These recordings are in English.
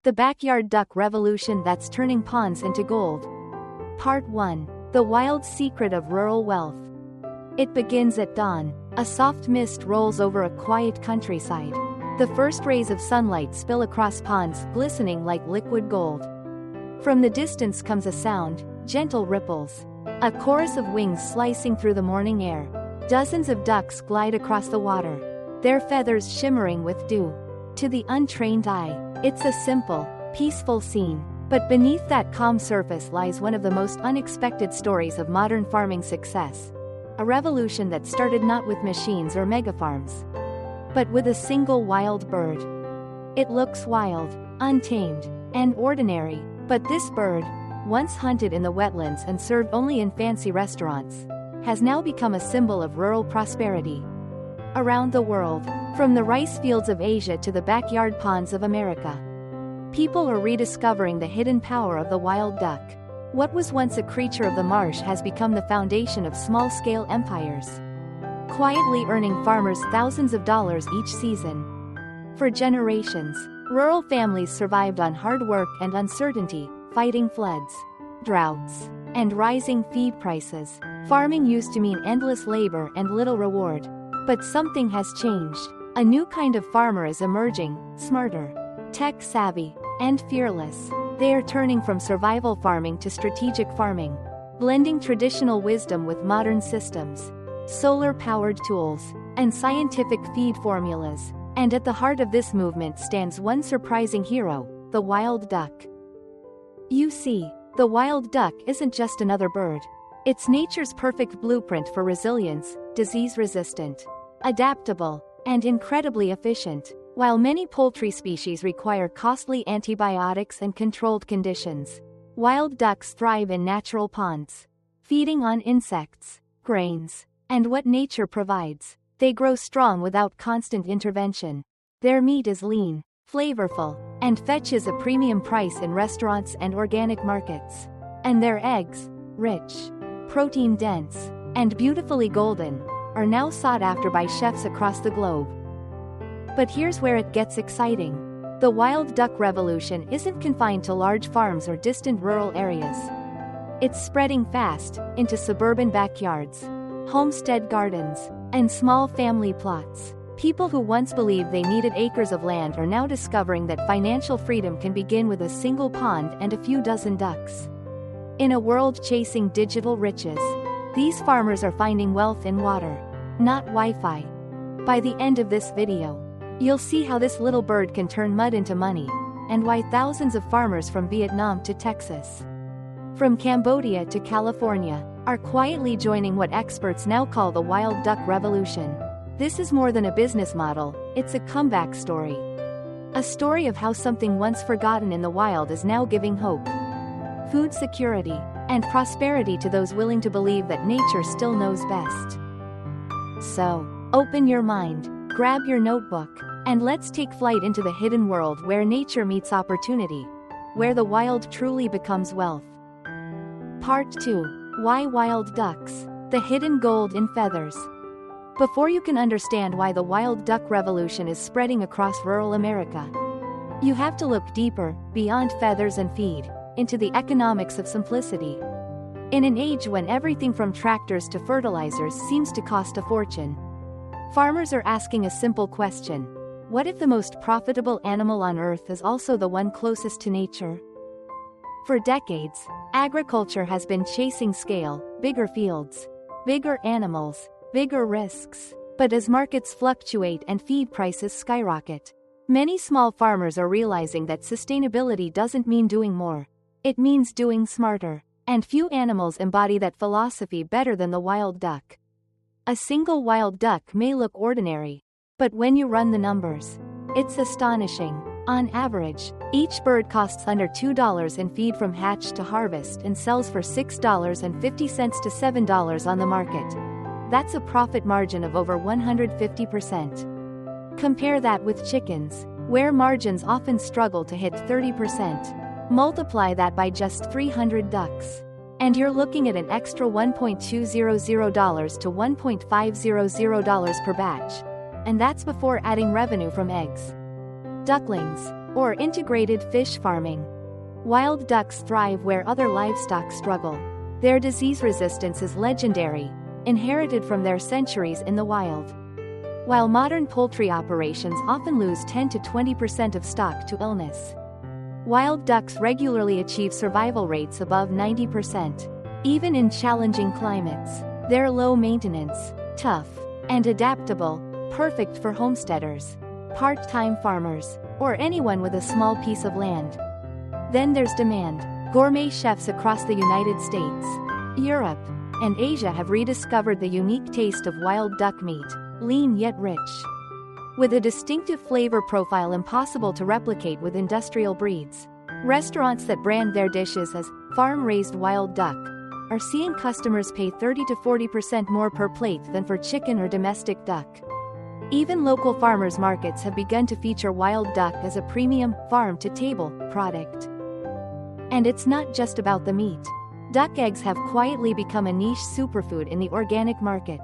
the backyard duck revolution that's turning ponds into gold. Part 1. The wild secret of rural wealth. It begins at dawn. A soft mist rolls over a quiet countryside. The first rays of sunlight spill across ponds, glistening like liquid gold. From the distance comes a sound, gentle ripples. A chorus of wings slicing through the morning air. Dozens of ducks glide across the water, their feathers shimmering with dew. To the untrained eye, it's a simple, peaceful scene. But beneath that calm surface lies one of the most unexpected stories of modern farming success. A revolution that started not with machines or megafarms, but with a single wild bird. It looks wild, untamed, and ordinary, but this bird, once hunted in the wetlands and served only in fancy restaurants, has now become a symbol of rural prosperity. Around the world, from the rice fields of Asia to the backyard ponds of America, people are rediscovering the hidden power of the wild duck. What was once a creature of the marsh has become the foundation of small-scale empires, quietly earning farmers thousands of dollars each season. For generations, rural families survived on hard work and uncertainty, fighting floods, droughts, and rising feed prices. Farming used to mean endless labor and little reward. But something has changed. A new kind of farmer is emerging, smarter, tech-savvy, and fearless. They are turning from survival farming to strategic farming, blending traditional wisdom with modern systems, solar-powered tools, and scientific feed formulas. And at the heart of this movement stands one surprising hero, the wild duck. You see, the wild duck isn't just another bird. It's nature's perfect blueprint for resilience, disease-resistant, adaptable, and incredibly efficient. While many poultry species require costly antibiotics and controlled conditions, wild ducks thrive in natural ponds, feeding on insects, grains, and what nature provides. They grow strong without constant intervention. Their meat is lean, flavorful, and fetches a premium price in restaurants and organic markets. And their eggs, rich, protein-dense, and beautifully golden, are now sought after by chefs across the globe. But here's where it gets exciting. The wild duck revolution isn't confined to large farms or distant rural areas. It's spreading fast, into suburban backyards, homestead gardens, and small family plots. People who once believed they needed acres of land are now discovering that financial freedom can begin with a single pond and a few dozen ducks. In a world chasing digital riches, these farmers are finding wealth in water, not Wi-Fi. By the end of this video, you'll see how this little bird can turn mud into money, and why thousands of farmers from Vietnam to Texas, from Cambodia to California, are quietly joining what experts now call the wild duck revolution. This is more than a business model, it's a comeback story. A story of how something once forgotten in the wild is now giving hope, food security, and prosperity to those willing to believe that nature still knows best. So, open your mind, grab your notebook, and let's take flight into the hidden world where nature meets opportunity, where the wild truly becomes wealth. Part 2. Why wild ducks? The hidden gold in feathers. Before you can understand why the wild duck revolution is spreading across rural America, you have to look deeper, beyond feathers and feed, into the economics of simplicity. In an age when everything from tractors to fertilizers seems to cost a fortune, farmers are asking a simple question: what if the most profitable animal on earth is also the one closest to nature? For decades, agriculture has been chasing scale, bigger fields, bigger animals, bigger risks. But as markets fluctuate and feed prices skyrocket, many small farmers are realizing that sustainability doesn't mean doing more. It means doing smarter. And few animals embody that philosophy better than the wild duck. A single wild duck may look ordinary, but when you run the numbers, it's astonishing. On average, each bird costs under $2 in feed from hatch to harvest and sells for $6.50 to $7 on the market. That's a profit margin of over 150%. Compare that with chickens, where margins often struggle to hit 30%. Multiply that by just 300 ducks, and you're looking at an extra $1.200 to $1.500 per batch. And that's before adding revenue from eggs, ducklings, Or integrated fish farming. Wild ducks thrive where other livestock struggle. Their disease resistance is legendary, inherited from their centuries in the wild. While modern poultry operations often lose 10 to 20% of stock to illness, wild ducks regularly achieve survival rates above 90%. Even in challenging climates, they're low maintenance, tough, and adaptable, perfect for homesteaders, part-time farmers, or anyone with a small piece of land. Then there's demand. Gourmet chefs across the United States, Europe, and Asia have rediscovered the unique taste of wild duck meat, lean yet rich. With a distinctive flavor profile impossible to replicate with industrial breeds, restaurants that brand their dishes as farm-raised wild duck are seeing customers pay 30 to 40% more per plate than for chicken or domestic duck. Even local farmers markets have begun to feature wild duck as a premium, farm-to-table product. And it's not just about the meat. Duck eggs have quietly become a niche superfood in the organic market.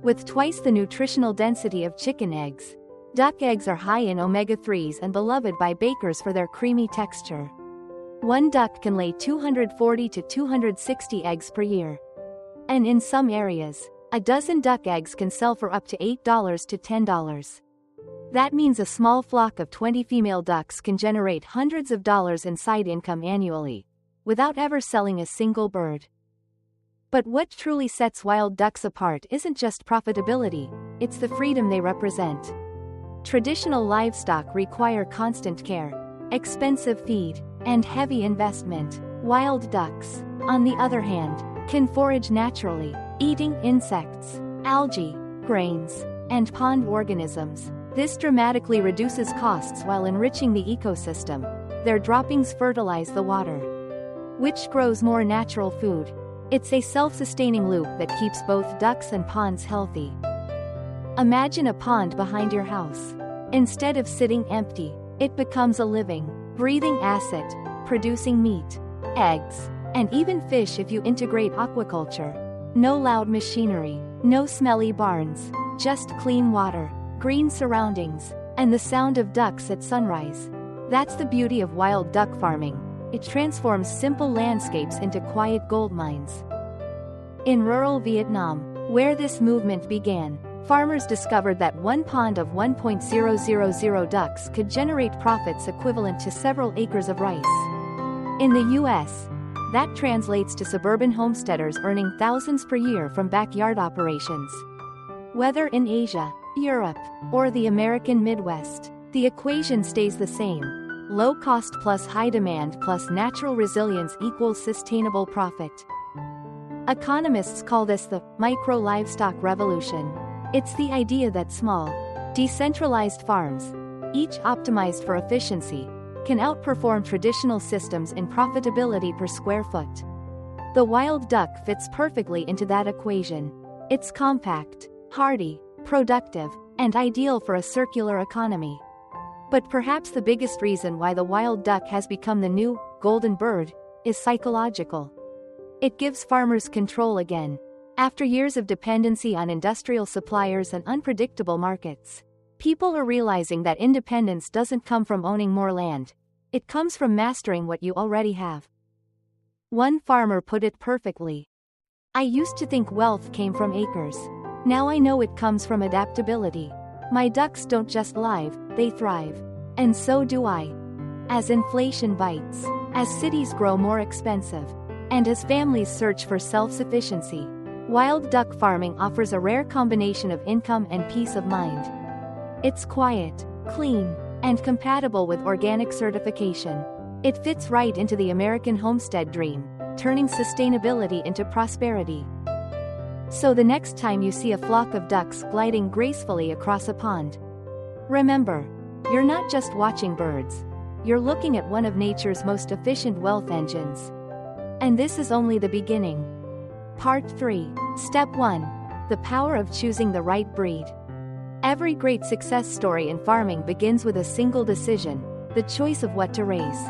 With twice the nutritional density of chicken eggs, duck eggs are high in omega-3s and beloved by bakers for their creamy texture. One duck can lay 240 to 260 eggs per year. And in some areas, a dozen duck eggs can sell for up to $8 to $10. That means a small flock of 20 female ducks can generate hundreds of dollars in side income annually, without ever selling a single bird. But what truly sets wild ducks apart isn't just profitability, it's the freedom they represent. Traditional livestock require constant care, expensive feed, and heavy investment. Wild ducks, on the other hand, can forage naturally, eating insects, algae, grains, and pond organisms. This dramatically reduces costs while enriching the ecosystem. Their droppings fertilize the water, which grows more natural food. It's a self-sustaining loop that keeps both ducks and ponds healthy. Imagine a pond behind your house. Instead of sitting empty, it becomes a living, breathing asset, producing meat, eggs, and even fish if you integrate aquaculture. No loud machinery, no smelly barns, just clean water, green surroundings, and the sound of ducks at sunrise. That's the beauty of wild duck farming. It transforms simple landscapes into quiet gold mines. In rural Vietnam, where this movement began, farmers discovered that one pond of 1,000 ducks could generate profits equivalent to several acres of rice. In the US, that translates to suburban homesteaders earning thousands per year from backyard operations. Whether in Asia, Europe, or the American Midwest, the equation stays the same. Low cost plus high demand plus natural resilience equals sustainable profit. Economists call this the micro-livestock revolution. It's the idea that small, decentralized farms, each optimized for efficiency, can outperform traditional systems in profitability per square foot. The wild duck fits perfectly into that equation. It's compact, hardy, productive, and ideal for a circular economy. But perhaps the biggest reason why the wild duck has become the new golden bird is psychological. It gives farmers control again. After years of dependency on industrial suppliers and unpredictable markets, people are realizing that independence doesn't come from owning more land. It comes from mastering what you already have. One farmer put it perfectly. "I used to think wealth came from acres. Now I know it comes from adaptability. My ducks don't just live, they thrive. And so do I." As inflation bites, as cities grow more expensive, and as families search for self-sufficiency, wild duck farming offers a rare combination of income and peace of mind. It's quiet, clean, and compatible with organic certification. It fits right into the American homestead dream, turning sustainability into prosperity. So the next time you see a flock of ducks gliding gracefully across a pond, remember, you're not just watching birds. You're looking at one of nature's most efficient wealth engines. And this is only the beginning. Part 3. Step 1. The power of choosing the right breed. Every great success story in farming begins with a single decision, the choice of what to raise.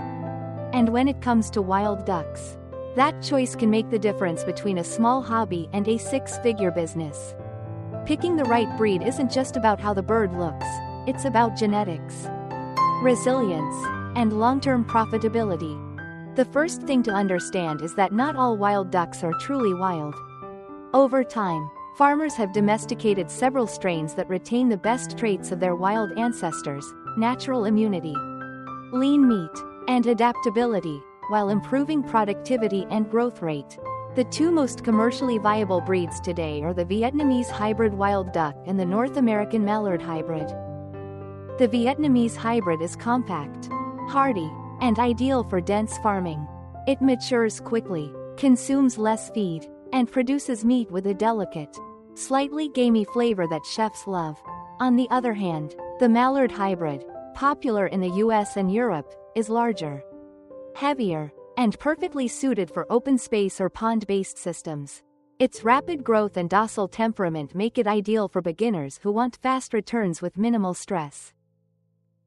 And when it comes to wild ducks, that choice can make the difference between a small hobby and a six-figure business. Picking the right breed isn't just about how the bird looks, it's about genetics. resilience, and long-term profitability. The first thing to understand is that not all wild ducks are truly wild. Over time, farmers have domesticated several strains that retain the best traits of their wild ancestors: natural immunity, lean meat, and adaptability, while improving productivity and growth rate. The two most commercially viable breeds today are the Vietnamese hybrid wild duck and the North American mallard hybrid. The Vietnamese hybrid is compact, hardy, and ideal for dense farming. It matures quickly, consumes less feed, and produces meat with a delicate, slightly gamey flavor that chefs love. On the other hand, the mallard hybrid, popular in the US and Europe, is larger, heavier, and perfectly suited for open space or pond-based systems. Its rapid growth and docile temperament make it ideal for beginners who want fast returns with minimal stress.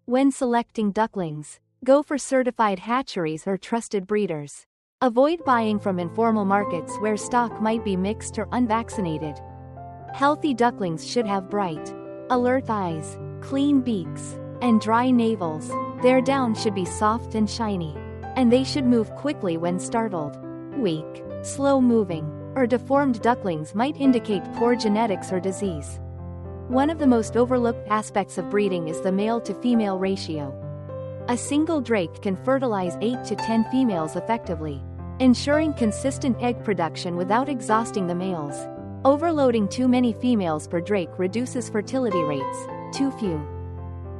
When selecting ducklings, go for certified hatcheries or trusted breeders. Avoid buying from informal markets where stock might be mixed or unvaccinated. Healthy ducklings should have bright, alert eyes, clean beaks, and dry navels. Their down should be soft and shiny, and they should move quickly when startled. Weak, slow-moving, or deformed ducklings might indicate poor genetics or disease. One of the most overlooked aspects of breeding is the male-to-female ratio. A single drake can fertilize 8 to 10 females effectively, ensuring consistent egg production without exhausting the males. Overloading too many females per drake reduces fertility rates. Too few,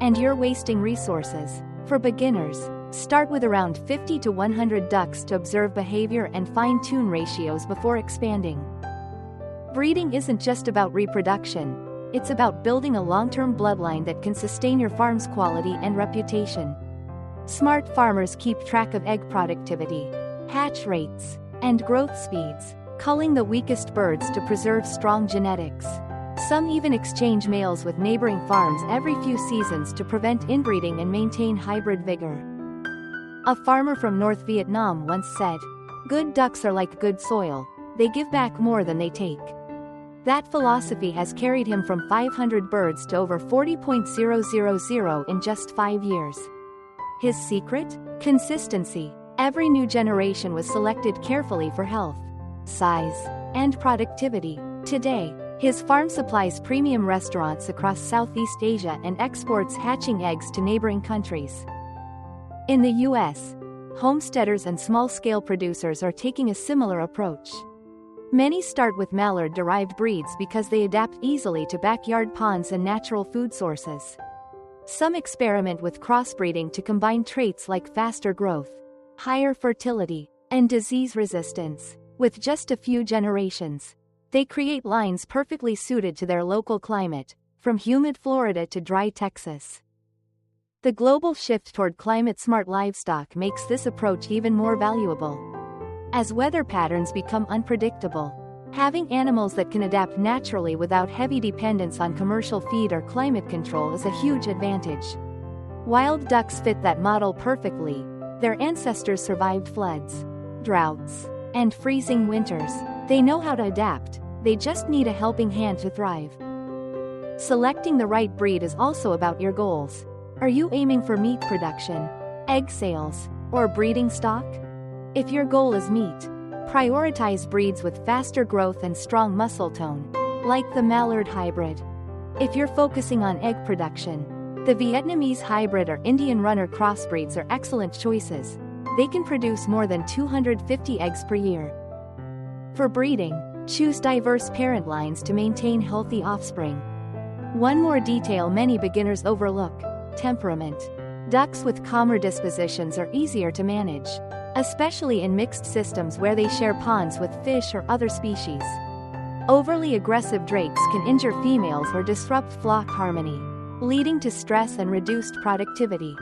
and you're wasting resources. For beginners, start with around 50 to 100 ducks to observe behavior and fine-tune ratios before expanding. Breeding isn't just about reproduction, it's about building a long-term bloodline that can sustain your farm's quality and reputation. Smart farmers keep track of egg productivity, hatch rates, and growth speeds, culling the weakest birds to preserve strong genetics. Some even exchange males with neighboring farms every few seasons to prevent inbreeding and maintain hybrid vigor. A farmer from North Vietnam once said, "Good ducks are like good soil, they give back more than they take." That philosophy has carried him from 500 birds to over 40,000 in just 5 years. His secret? Consistency. Every new generation was selected carefully for health, size, and productivity. Today, his farm supplies premium restaurants across Southeast Asia and exports hatching eggs to neighboring countries. In the US, homesteaders and small-scale producers are taking a similar approach. Many start with mallard-derived breeds because they adapt easily to backyard ponds and natural food sources. Some experiment with crossbreeding to combine traits like faster growth, higher fertility, and disease resistance. With just a few generations, they create lines perfectly suited to their local climate, from humid Florida to dry Texas. The global shift toward climate-smart livestock makes this approach even more valuable. As weather patterns become unpredictable, having animals that can adapt naturally without heavy dependence on commercial feed or climate control is a huge advantage. Wild ducks fit that model perfectly. Their ancestors survived floods, droughts, and freezing winters. They know how to adapt, they just need a helping hand to thrive. Selecting the right breed is also about your goals. Are you aiming for meat production, egg sales, or breeding stock? If your goal is meat, prioritize breeds with faster growth and strong muscle tone, like the mallard hybrid. If you're focusing on egg production, the Vietnamese hybrid or Indian runner crossbreeds are excellent choices. They can produce more than 250 eggs per year. For breeding, choose diverse parent lines to maintain healthy offspring. One more detail many beginners overlook: temperament. Ducks with calmer dispositions are easier to manage, especially in mixed systems where they share ponds with fish or other species. Overly aggressive drakes can injure females or disrupt flock harmony, leading to stress and reduced productivity.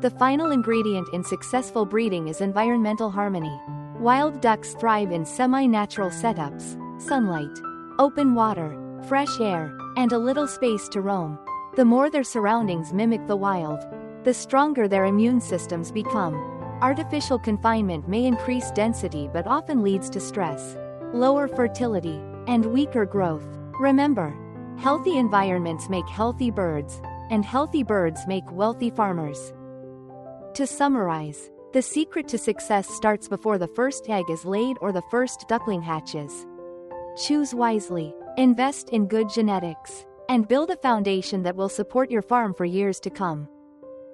The final ingredient in successful breeding is environmental harmony. Wild ducks thrive in semi-natural setups: sunlight, open water, fresh air, and a little space to roam. The more their surroundings mimic the wild, the stronger their immune systems become. Artificial confinement may increase density but often leads to stress, lower fertility, and weaker growth. Remember, healthy environments make healthy birds, and healthy birds make wealthy farmers. To summarize, the secret to success starts before the first egg is laid or the first duckling hatches. Choose wisely, invest in good genetics, and build a foundation that will support your farm for years to come.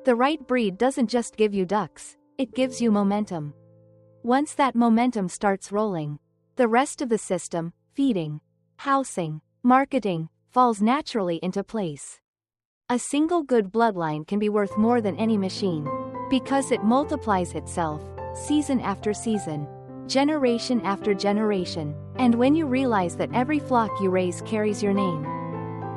The right breed doesn't just give you ducks, it gives you momentum. Once that momentum starts rolling, the rest of the system, feeding, housing, marketing, falls naturally into place. A single good bloodline can be worth more than any machine, because it multiplies itself, season after season, generation after generation, and when you realize that every flock you raise carries your name,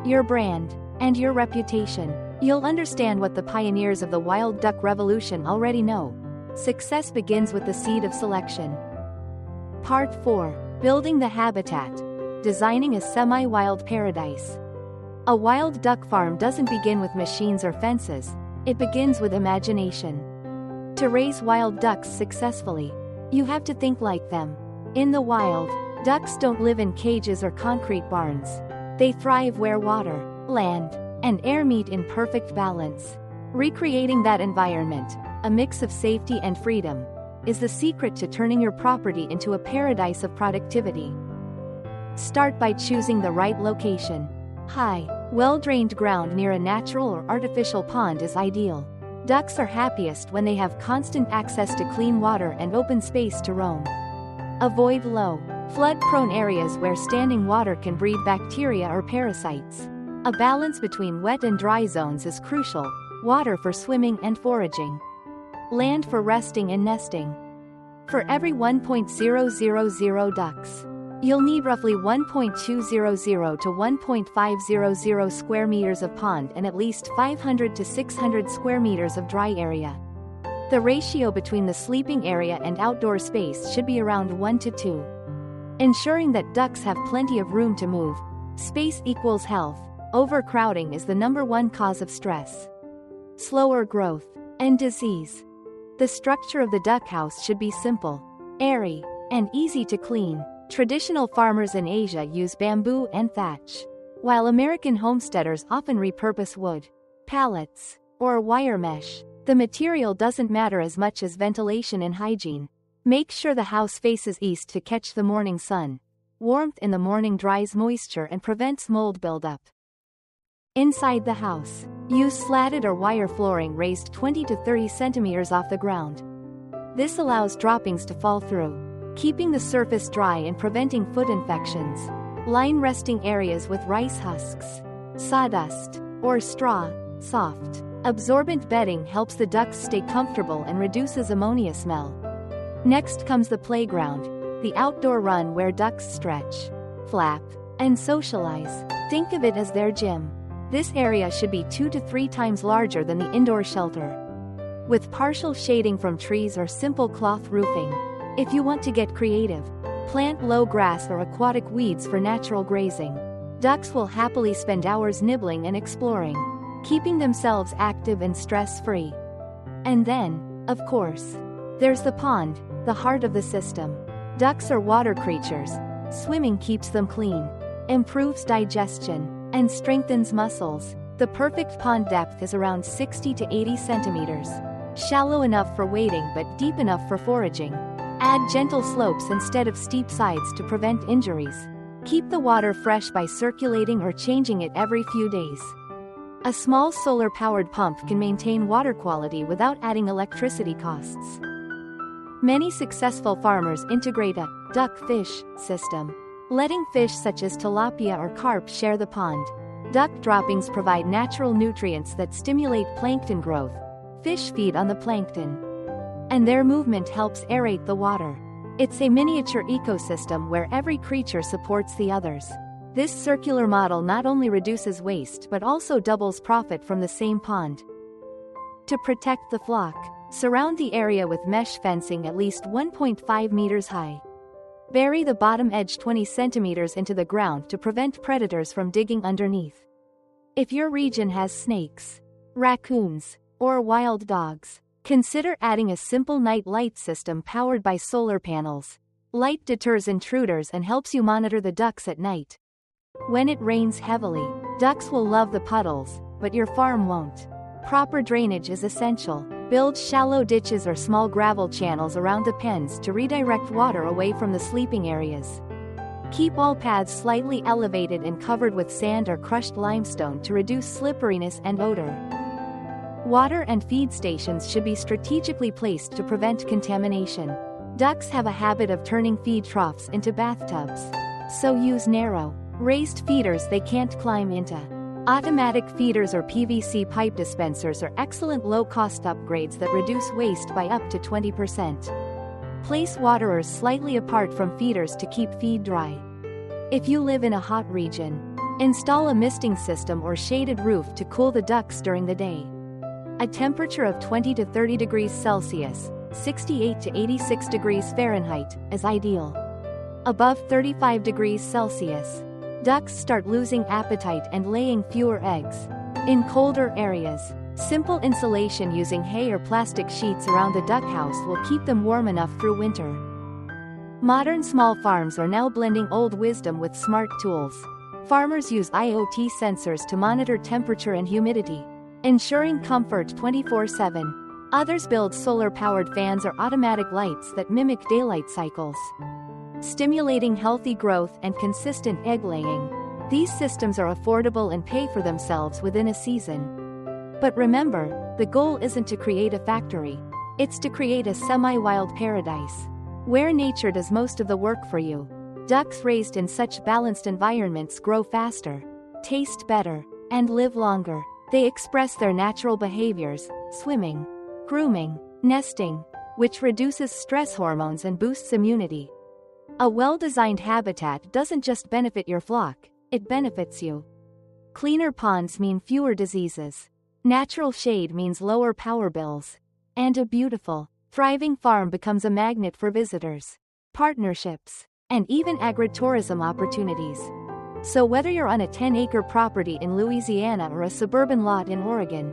your brand, and your reputation, you'll understand what the pioneers of the wild duck revolution already know. Success begins with the seed of selection. Part 4. Building the habitat. Designing a semi-wild paradise. A wild duck farm doesn't begin with machines or fences, it begins with imagination. To raise wild ducks successfully, you have to think like them. In the wild, ducks don't live in cages or concrete barns. They thrive where water, land, and air meet in perfect balance. Recreating that environment, a mix of safety and freedom, is the secret to turning your property into a paradise of productivity. Start by choosing the right location. High, well-drained ground near a natural or artificial pond is ideal. Ducks are happiest when they have constant access to clean water and open space to roam. Avoid low, flood-prone areas where standing water can breed bacteria or parasites. A balance between wet and dry zones is crucial, water for swimming and foraging. Land for resting and nesting. For every 1.000 ducks, you'll need roughly 1.200 to 1.500 square meters of pond and at least 500 to 600 square meters of dry area. The ratio between the sleeping area and outdoor space should be around 1 to 2. Ensuring that ducks have plenty of room to move. Space equals health. Overcrowding is the #1 cause of stress, slower growth, and disease. The structure of the duck house should be simple, airy, and easy to clean. Traditional farmers in Asia use bamboo and thatch, while American homesteaders often repurpose wood, pallets, or wire mesh. The material doesn't matter as much as ventilation and hygiene. Make sure the house faces east to catch the morning sun. Warmth in the morning dries moisture and prevents mold buildup. Inside the house, use slatted or wire flooring raised 20 to 30 centimeters off the ground. This allows droppings to fall through, keeping the surface dry and preventing foot infections. Line resting areas with rice husks, sawdust, or straw. Soft, absorbent bedding helps the ducks stay comfortable and reduces ammonia smell. Next comes the playground, the outdoor run where ducks stretch, flap, and socialize. Think of it as their gym. This area should be 2 to 3 times larger than the indoor shelter, with partial shading from trees or simple cloth roofing. If you want to get creative, plant low grass or aquatic weeds for natural grazing. Ducks will happily spend hours nibbling and exploring, keeping themselves active and stress-free. And then, of course, there's the pond, the heart of the system. Ducks are water creatures. Swimming keeps them clean, improves digestion, and strengthens muscles. The perfect pond depth is around 60 to 80 centimeters. Shallow enough for wading but deep enough for foraging. Add gentle slopes instead of steep sides to prevent injuries. Keep the water fresh by circulating or changing it every few days. A small solar-powered pump can maintain water quality without adding electricity costs. Many successful farmers integrate a duck-fish system, letting fish such as tilapia or carp share the pond. Duck droppings provide natural nutrients that stimulate plankton growth. Fish feed on the plankton, and their movement helps aerate the water. It's a miniature ecosystem where every creature supports the others. This circular model not only reduces waste but also doubles profit from the same pond. To protect the flock, surround the area with mesh fencing at least 1.5 meters high. Bury the bottom edge 20 centimeters into the ground to prevent predators from digging underneath. If your region has snakes, raccoons, or wild dogs, consider adding a simple night light system powered by solar panels. Light deters intruders and helps you monitor the ducks at night. When it rains heavily, ducks will love the puddles, but your farm won't. Proper drainage is essential. Build shallow ditches or small gravel channels around the pens to redirect water away from the sleeping areas. Keep all paths slightly elevated and covered with sand or crushed limestone to reduce slipperiness and odor. Water and feed stations should be strategically placed to prevent contamination. Ducks have a habit of turning feed troughs into bathtubs. So use narrow, raised feeders they can't climb into. Automatic feeders or PVC pipe dispensers are excellent low-cost upgrades that reduce waste by up to 20%. Place waterers slightly apart from feeders to keep feed dry. If you live in a hot region, install a misting system or shaded roof to cool the ducks during the day. A temperature of 20 to 30 degrees Celsius, 68 to 86 degrees Fahrenheit, is ideal. Above 35 degrees Celsius, ducks start losing appetite and laying fewer eggs. In colder areas, simple insulation using hay or plastic sheets around the duck house will keep them warm enough through winter. Modern small farms are now blending old wisdom with smart tools. Farmers use IoT sensors to monitor temperature and humidity, ensuring comfort 24/7. Others build solar-powered fans or automatic lights that mimic daylight cycles, stimulating healthy growth and consistent egg laying. These systems are affordable and pay for themselves within a season. But remember, the goal isn't to create a factory. It's to create a semi-wild paradise, where nature does most of the work for you. Ducks raised in such balanced environments grow faster, taste better, and live longer. They express their natural behaviors, swimming, grooming, nesting, which reduces stress hormones and boosts immunity. A well-designed habitat doesn't just benefit your flock, it benefits you. Cleaner ponds mean fewer diseases. Natural shade means lower power bills. And a beautiful, thriving farm becomes a magnet for visitors, partnerships, and even agritourism opportunities. So whether you're on a 10-acre property in Louisiana or a suburban lot in Oregon,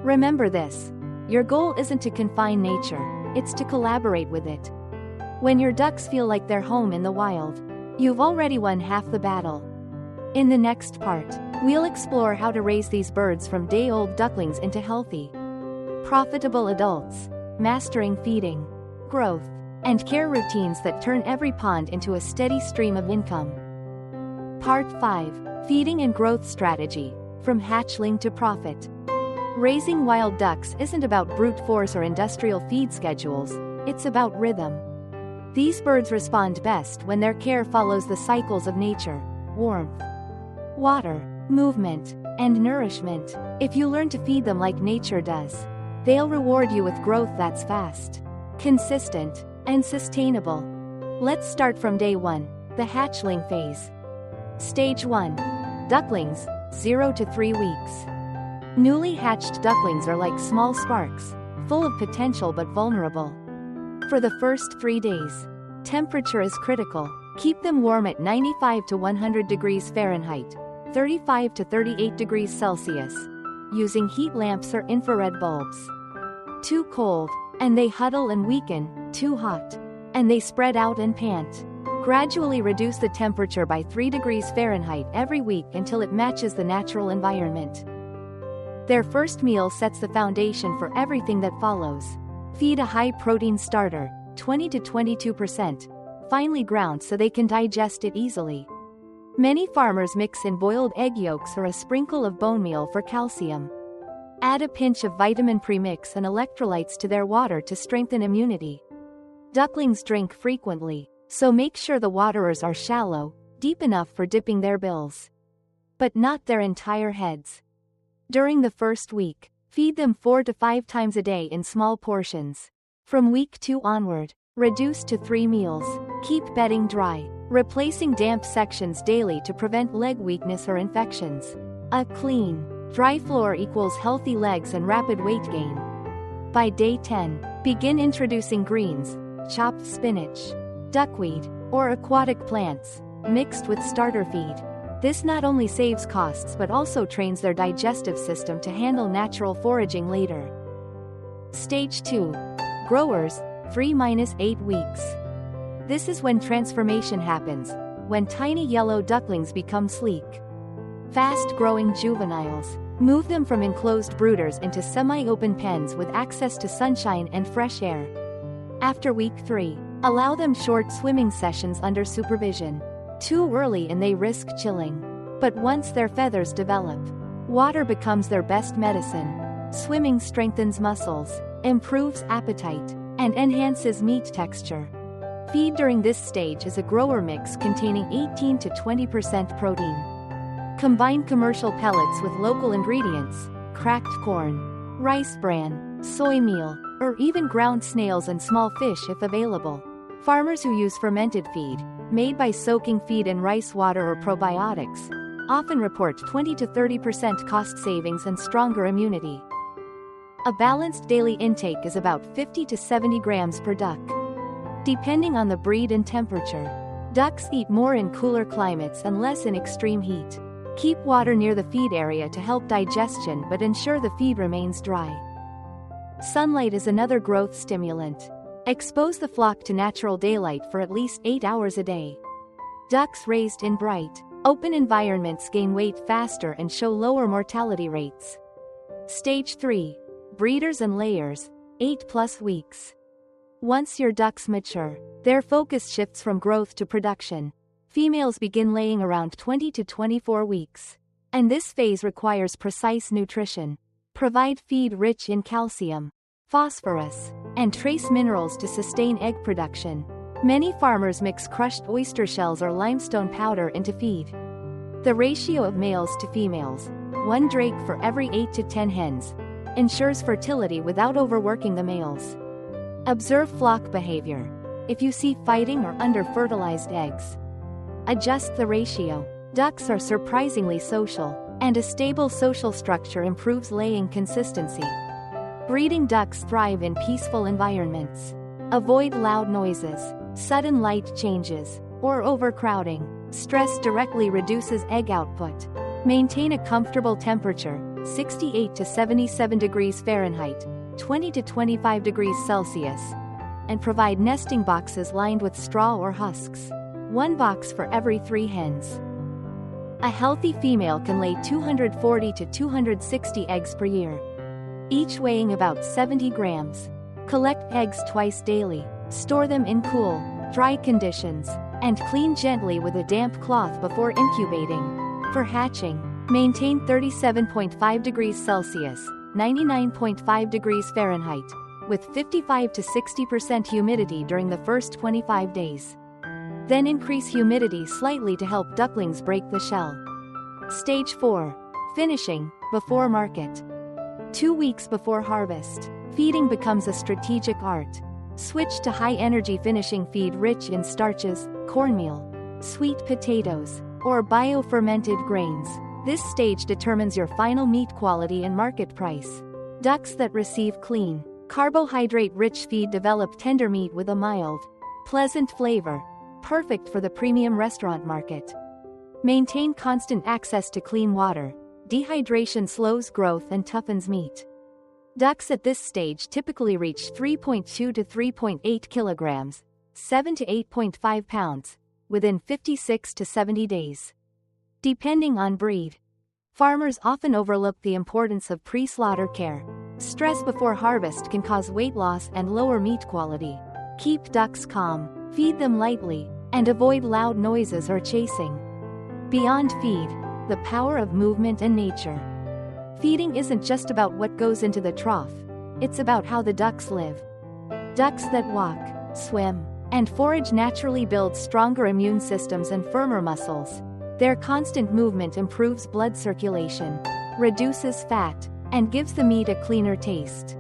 remember this: your goal isn't to confine nature, it's to collaborate with it. When your ducks feel like they're home in the wild, you've already won half the battle. In the next part, we'll explore how to raise these birds from day-old ducklings into healthy, profitable adults, mastering feeding, growth, and care routines that turn every pond into a steady stream of income. Part 5. Feeding and Growth Strategy, from hatchling to profit. Raising wild ducks isn't about brute force or industrial feed schedules, it's about rhythm. These birds respond best when their care follows the cycles of nature: warmth, water, movement, and nourishment. If you learn to feed them like nature does, they'll reward you with growth that's fast, consistent, and sustainable. Let's start from day 1, the hatchling phase. Stage 1. Ducklings, 0 to 3 weeks. Newly hatched ducklings are like small sparks, full of potential but vulnerable. For the first 3 days, temperature is critical. Keep them warm at 95 to 100 degrees Fahrenheit, 35 to 38 degrees Celsius, using heat lamps or infrared bulbs. Too cold, and they huddle and weaken; too hot, and they spread out and pant. Gradually reduce the temperature by 3 degrees Fahrenheit every week until it matches the natural environment. Their first meal sets the foundation for everything that follows. Feed a high-protein starter, 20 to 22%, finely ground so they can digest it easily. Many farmers mix in boiled egg yolks or a sprinkle of bone meal for calcium. Add a pinch of vitamin premix and electrolytes to their water to strengthen immunity. Ducklings drink frequently, so make sure the waterers are shallow, deep enough for dipping their bills, but not their entire heads. During the first week, feed them 4 to 5 times a day in small portions. From week 2 onward, reduce to 3 meals. Keep bedding dry, replacing damp sections daily to prevent leg weakness or infections. A clean, dry floor equals healthy legs and rapid weight gain. By day 10, begin introducing greens, chopped spinach, duckweed, or aquatic plants, mixed with starter feed. This not only saves costs but also trains their digestive system to handle natural foraging later. Stage 2. Growers, 3-8 weeks. This is when transformation happens, when tiny yellow ducklings become sleek, fast-growing juveniles. Move them from enclosed brooders into semi-open pens with access to sunshine and fresh air. After week 3, allow them short swimming sessions under supervision. Too early and they risk chilling. But once their feathers develop, water becomes their best medicine. Swimming strengthens muscles, improves appetite, and enhances meat texture. Feed during this stage is a grower mix containing 18 to 20% protein. Combine commercial pellets with local ingredients, cracked corn, rice bran, soy meal, or even ground snails and small fish if available. Farmers who use fermented feed, made by soaking feed in rice water or probiotics, often report 20 to 30% cost savings and stronger immunity. A balanced daily intake is about 50 to 70 grams per duck. Depending on the breed and temperature, ducks eat more in cooler climates and less in extreme heat. Keep water near the feed area to help digestion but ensure the feed remains dry. Sunlight is another growth stimulant. Expose the flock to natural daylight for at least 8 hours a day. Ducks raised in bright, open environments gain weight faster and show lower mortality rates. Stage 3. Breeders and layers, 8+ weeks. Once your ducks mature, their focus shifts from growth to production. Females begin laying around 20 to 24 weeks. And this phase requires precise nutrition. Provide feed rich in calcium, phosphorus, and trace minerals to sustain egg production. Many farmers mix crushed oyster shells or limestone powder into feed. The ratio of males to females, 1 drake for every 8 to 10 hens, ensures fertility without overworking the males. Observe flock behavior. If you see fighting or under-fertilized eggs, adjust the ratio. Ducks are surprisingly social, and a stable social structure improves laying consistency. Breeding ducks thrive in peaceful environments. Avoid loud noises, sudden light changes, or overcrowding. Stress directly reduces egg output. Maintain a comfortable temperature, 68 to 77 degrees Fahrenheit, 20 to 25 degrees Celsius, and provide nesting boxes lined with straw or husks. 1 box for every 3 hens. A healthy female can lay 240 to 260 eggs per year, each weighing about 70 grams. Collect eggs twice daily, store them in cool, dry conditions, and clean gently with a damp cloth before incubating. For hatching, maintain 37.5 degrees Celsius, 99.5 degrees Fahrenheit, with 55 to 60% humidity during the first 25 days. Then increase humidity slightly to help ducklings break the shell. Stage 4. Finishing, before market. 2 weeks before harvest, feeding becomes a strategic art. Switch to high-energy finishing feed rich in starches, cornmeal, sweet potatoes, or bio-fermented grains. This stage determines your final meat quality and market price. Ducks that receive clean, carbohydrate-rich feed develop tender meat with a mild, pleasant flavor, perfect for the premium restaurant market. Maintain constant access to clean water. Dehydration slows growth and toughens meat. Ducks at this stage typically reach 3.2 to 3.8 kilograms, 7 to 8.5 pounds, within 56 to 70 days. Depending on breed, farmers often overlook the importance of pre-slaughter care. Stress before harvest can cause weight loss and lower meat quality. Keep ducks calm, feed them lightly, and avoid loud noises or chasing. Beyond feed, the power of movement and nature. Feeding isn't just about what goes into the trough, it's about how the ducks live. Ducks that walk, swim, and forage naturally build stronger immune systems and firmer muscles. Their constant movement improves blood circulation, reduces fat, and gives the meat a cleaner taste.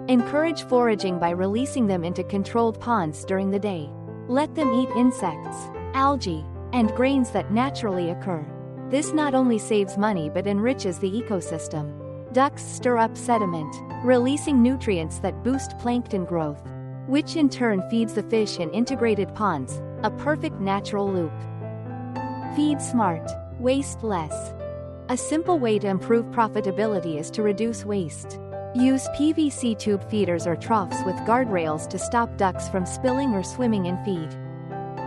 Encourage foraging by releasing them into controlled ponds during the day. Let them eat insects, algae, and grains that naturally occur. This not only saves money but enriches the ecosystem. Ducks stir up sediment, releasing nutrients that boost plankton growth, which in turn feeds the fish in integrated ponds, a perfect natural loop. Feed smart, waste less. A simple way to improve profitability is to reduce waste. Use PVC tube feeders or troughs with guardrails to stop ducks from spilling or swimming in feed.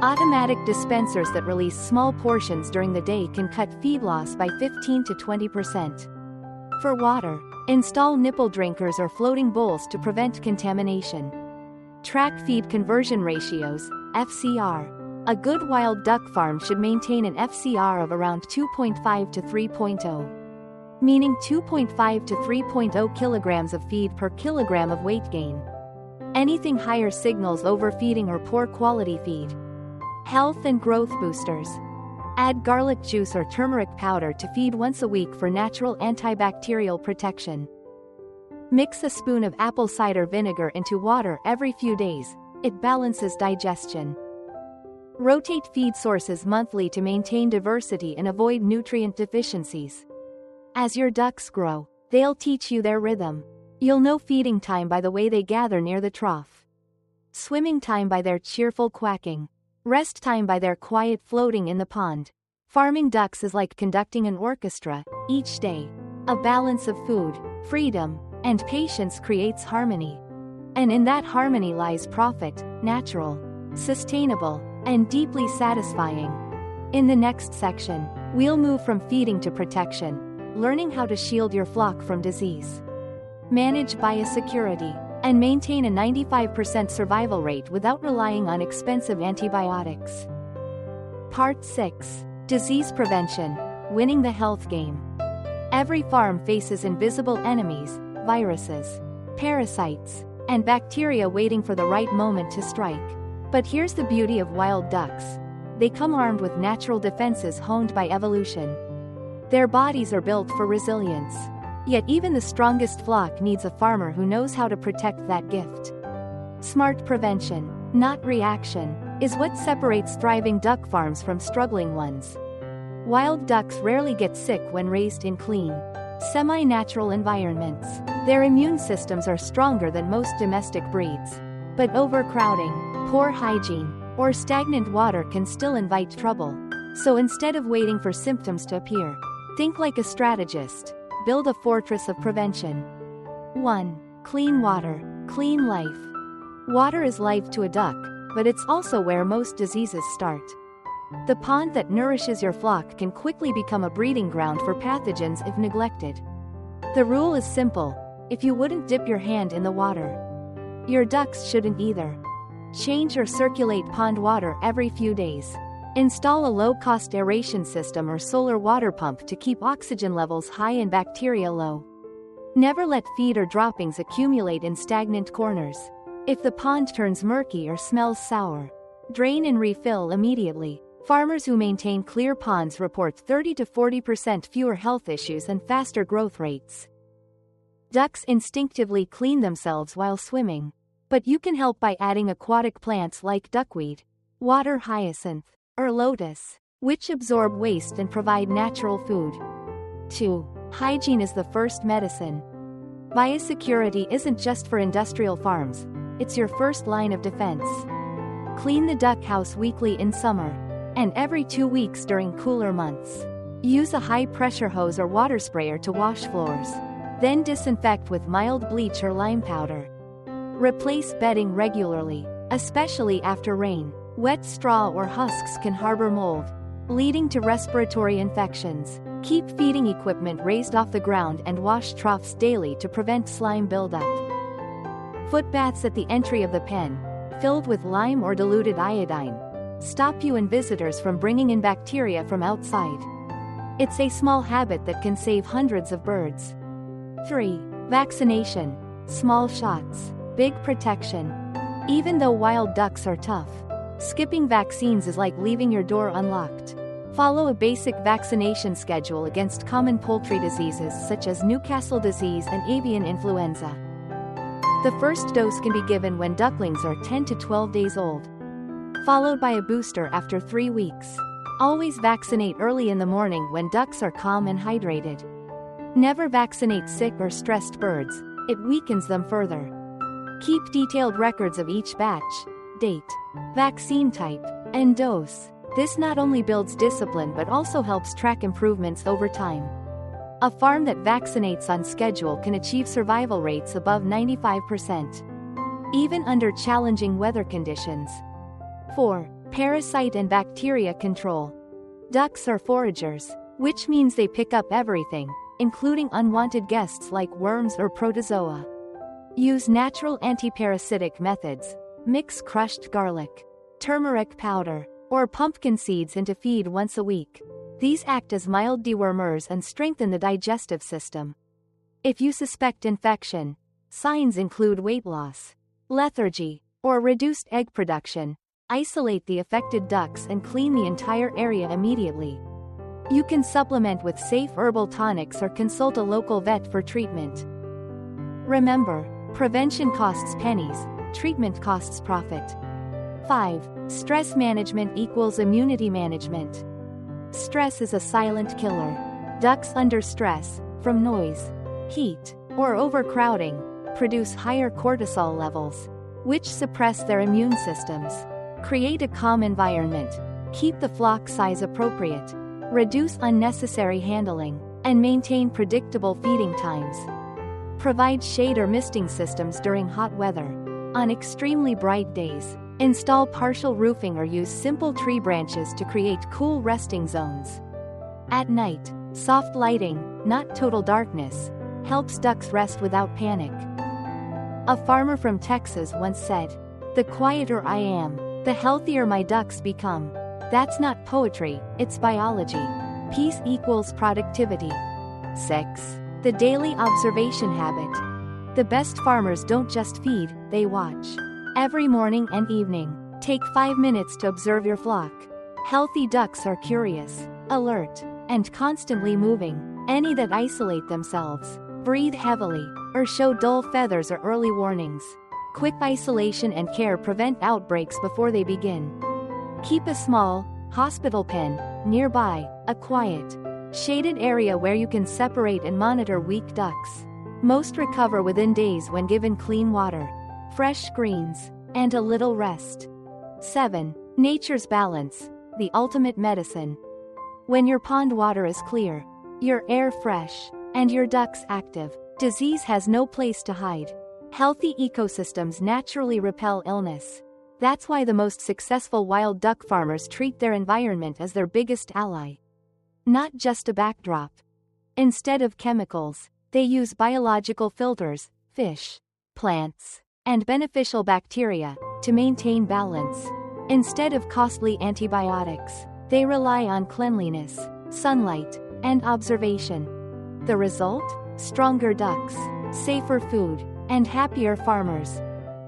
Automatic dispensers that release small portions during the day can cut feed loss by 15 to 20%. For water, install nipple drinkers or floating bowls to prevent contamination. Track feed conversion ratios, FCR. A good wild duck farm should maintain an FCR of around 2.5 to 3.0, meaning 2.5 to 3.0 kilograms of feed per kilogram of weight gain. Anything higher signals overfeeding or poor quality feed. Health and growth boosters. Add garlic juice or turmeric powder to feed once a week for natural antibacterial protection. Mix a spoon of apple cider vinegar into water every few days. It balances digestion. Rotate feed sources monthly to maintain diversity and avoid nutrient deficiencies. As your ducks grow, they'll teach you their rhythm. You'll know feeding time by the way they gather near the trough. Swimming time by their cheerful quacking. Rest time by their quiet floating in the pond. Farming ducks is like conducting an orchestra. Each day, a balance of food, freedom, and patience creates harmony. And in that harmony lies profit, natural, sustainable, and deeply satisfying. In the next section, we'll move from feeding to protection, learning how to shield your flock from disease, manage biosecurity, and maintain a 95% survival rate without relying on expensive antibiotics. Part 6. Disease Prevention, Winning the Health Game. Every farm faces invisible enemies, viruses, parasites, and bacteria waiting for the right moment to strike. But here's the beauty of wild ducks. They come armed with natural defenses honed by evolution. Their bodies are built for resilience. Yet even the strongest flock needs a farmer who knows how to protect that gift. Smart prevention, not reaction, is what separates thriving duck farms from struggling ones. Wild ducks rarely get sick when raised in clean, semi-natural environments. Their immune systems are stronger than most domestic breeds. But overcrowding, poor hygiene, or stagnant water can still invite trouble. So instead of waiting for symptoms to appear, think like a strategist. Build a fortress of prevention. 1. Clean water, clean life. Water is life to a duck, but it's also where most diseases start. The pond that nourishes your flock can quickly become a breeding ground for pathogens if neglected. The rule is simple: if you wouldn't dip your hand in the water, your ducks shouldn't either. Change or circulate pond water every few days. Install a low-cost aeration system or solar water pump to keep oxygen levels high and bacteria low. Never let feed or droppings accumulate in stagnant corners. If the pond turns murky or smells sour, drain and refill immediately. Farmers who maintain clear ponds report 30 to 40% fewer health issues and faster growth rates. Ducks instinctively clean themselves while swimming. But you can help by adding aquatic plants like duckweed, water hyacinth, or lotus, which absorb waste and provide natural food. 2. Hygiene is the first medicine. Biosecurity isn't just for industrial farms, it's your first line of defense. Clean the duck house weekly in summer, and every 2 weeks during cooler months. Use a high-pressure hose or water sprayer to wash floors. Then disinfect with mild bleach or lime powder. Replace bedding regularly, especially after rain. Wet straw or husks can harbor mold, leading to respiratory infections. Keep feeding equipment raised off the ground and wash troughs daily to prevent slime buildup. Foot baths at the entry of the pen, filled with lime or diluted iodine, stop you and visitors from bringing in bacteria from outside. It's a small habit that can save hundreds of birds. 3. Vaccination. Small shots, big protection. Even though wild ducks are tough, skipping vaccines is like leaving your door unlocked. Follow a basic vaccination schedule against common poultry diseases such as Newcastle disease and avian influenza. The first dose can be given when ducklings are 10 to 12 days old, followed by a booster after 3 weeks. Always vaccinate early in the morning when ducks are calm and hydrated. Never vaccinate sick or stressed birds, it weakens them further. Keep detailed records of each batch, date, vaccine type, and dose. This not only builds discipline but also helps track improvements over time. A farm that vaccinates on schedule can achieve survival rates above 95%, even under challenging weather conditions. 4. Parasite and bacteria control. Ducks are foragers, which means they pick up everything: including unwanted guests like worms or protozoa. Use natural anti-parasitic methods. Mix crushed garlic, turmeric powder, or pumpkin seeds into feed once a week. These act as mild dewormers and strengthen the digestive system. If you suspect infection, signs include weight loss, lethargy, or reduced egg production, isolate the affected ducks and clean the entire area immediately. You can supplement with safe herbal tonics or consult a local vet for treatment. Remember, prevention costs pennies, treatment costs profit. 5. Stress management equals immunity management. Stress is a silent killer. Ducks under stress, from noise, heat, or overcrowding, produce higher cortisol levels, which suppress their immune systems. Create a calm environment. Keep the flock size appropriate. Reduce unnecessary handling, and maintain predictable feeding times. Provide shade or misting systems during hot weather. On extremely bright days, install partial roofing or use simple tree branches to create cool resting zones. At night, soft lighting, not total darkness, helps ducks rest without panic. A farmer from Texas once said, "The quieter I am, the healthier my ducks become." That's not poetry, it's biology. Peace equals productivity. 6. The daily observation habit. The best farmers don't just feed, they watch. Every morning and evening, take 5 minutes to observe your flock. Healthy ducks are curious, alert, and constantly moving. Any that isolate themselves, breathe heavily, or show dull feathers are early warnings. Quick isolation and care prevent outbreaks before they begin. Keep a small, hospital pen nearby, a quiet, shaded area where you can separate and monitor weak ducks. Most recover within days when given clean water, fresh screens, and a little rest. 7. Nature's balance, the ultimate medicine. When your pond water is clear, your air fresh, and your ducks active, disease has no place to hide. Healthy ecosystems naturally repel illness. That's why the most successful wild duck farmers treat their environment as their biggest ally. Not just a backdrop. Instead of chemicals, they use biological filters, fish, plants, and beneficial bacteria, to maintain balance. Instead of costly antibiotics, they rely on cleanliness, sunlight, and observation. The result? Stronger ducks, safer food, and happier farmers.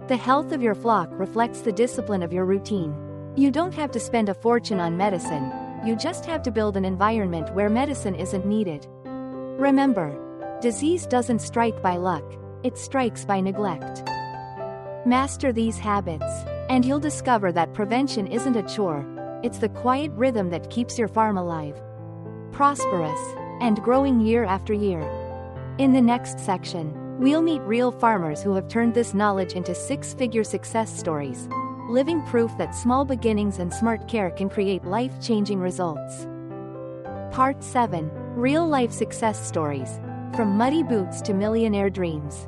The health of your flock reflects the discipline of your routine. You don't have to spend a fortune on medicine, you just have to build an environment where medicine isn't needed. Remember, disease doesn't strike by luck, it strikes by neglect. Master these habits, and you'll discover that prevention isn't a chore, it's the quiet rhythm that keeps your farm alive, prosperous, and growing year after year. In the next section, we'll meet real farmers who have turned this knowledge into six-figure success stories, living proof that small beginnings and smart care can create life-changing results. Part 7. Real-life success stories, from muddy boots to millionaire dreams.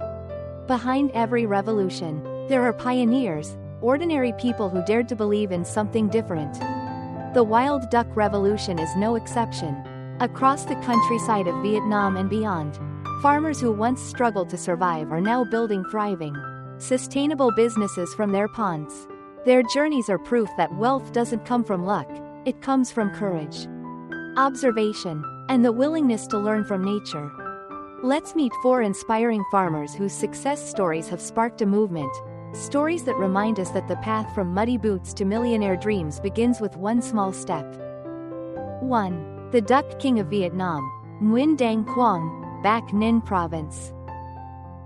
Behind every revolution, there are pioneers, ordinary people who dared to believe in something different. The wild duck revolution is no exception. Across the countryside of Vietnam and beyond, farmers who once struggled to survive are now building thriving, sustainable businesses from their ponds. Their journeys are proof that wealth doesn't come from luck, it comes from courage, observation, and the willingness to learn from nature. Let's meet 4 inspiring farmers whose success stories have sparked a movement, stories that remind us that the path from muddy boots to millionaire dreams begins with one small step. 1. The Duck King of Vietnam, Nguyen Dang Quang, Bac Ninh Province.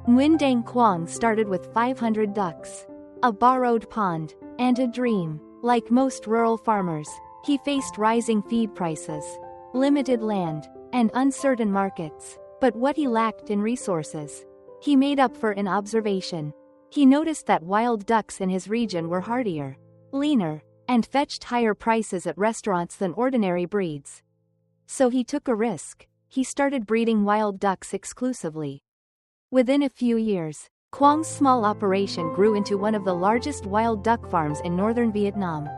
Nguyen Dang Quang started with 500 ducks, a borrowed pond, and a dream. Like most rural farmers, he faced rising feed prices, limited land, and uncertain markets. But what he lacked in resources, he made up for in observation. He noticed that wild ducks in his region were hardier, leaner, and fetched higher prices at restaurants than ordinary breeds. So he took a risk. He started breeding wild ducks exclusively. Within a few years, Quang's small operation grew into one of the largest wild duck farms in northern Vietnam.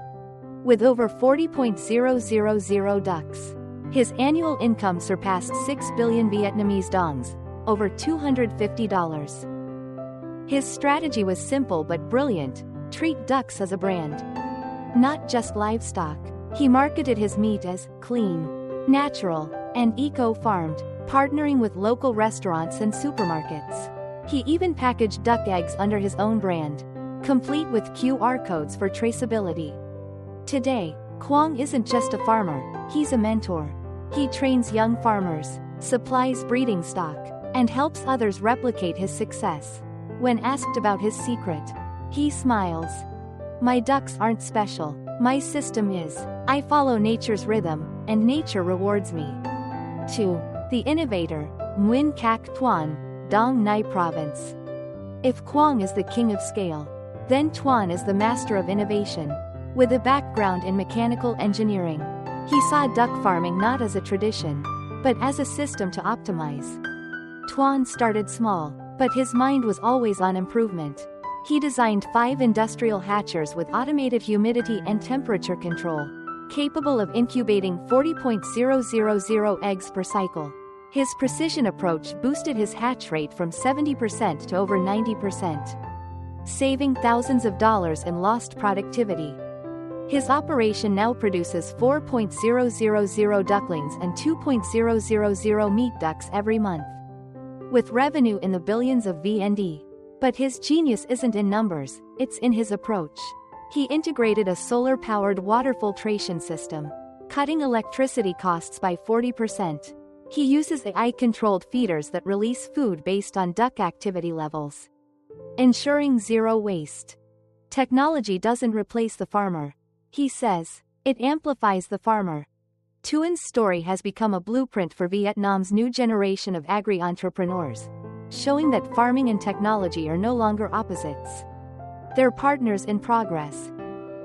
With over 40,000 ducks, His annual income surpassed 6 billion Vietnamese dongs, over $250. His strategy was simple but brilliant: treat ducks as a brand, not just livestock. He marketed his meat as clean, natural, and eco-farmed, partnering with local restaurants and supermarkets. He even packaged duck eggs under his own brand, complete with QR codes for traceability. Today, Quang isn't just a farmer, he's a mentor. He trains young farmers, supplies breeding stock, and helps others replicate his success. When asked about his secret, he smiles. "My ducks aren't special, my system is. I follow nature's rhythm, and nature rewards me." 2. The innovator, Nguyen Cac Tuan, Dong Nai Province. If Quang is the king of scale, then Tuan is the master of innovation. With a background in mechanical engineering, he saw duck farming not as a tradition, but as a system to optimize. Tuan started small, but his mind was always on improvement. He designed 5 industrial hatchers with automated humidity and temperature control, capable of incubating 40,000 eggs per cycle. His precision approach boosted his hatch rate from 70% to over 90%, saving thousands of dollars in lost productivity. His operation now produces 4,000 ducklings and 2,000 meat ducks every month, with revenue in the billions of VND. But his genius isn't in numbers, it's in his approach. He integrated a solar-powered water filtration system, cutting electricity costs by 40%. He uses AI-controlled feeders that release food based on duck activity levels, ensuring zero waste. Technology doesn't replace the farmer, he says, it amplifies the farmer. Tuan's story has become a blueprint for Vietnam's new generation of agri-entrepreneurs, showing that farming and technology are no longer opposites. They're partners in progress.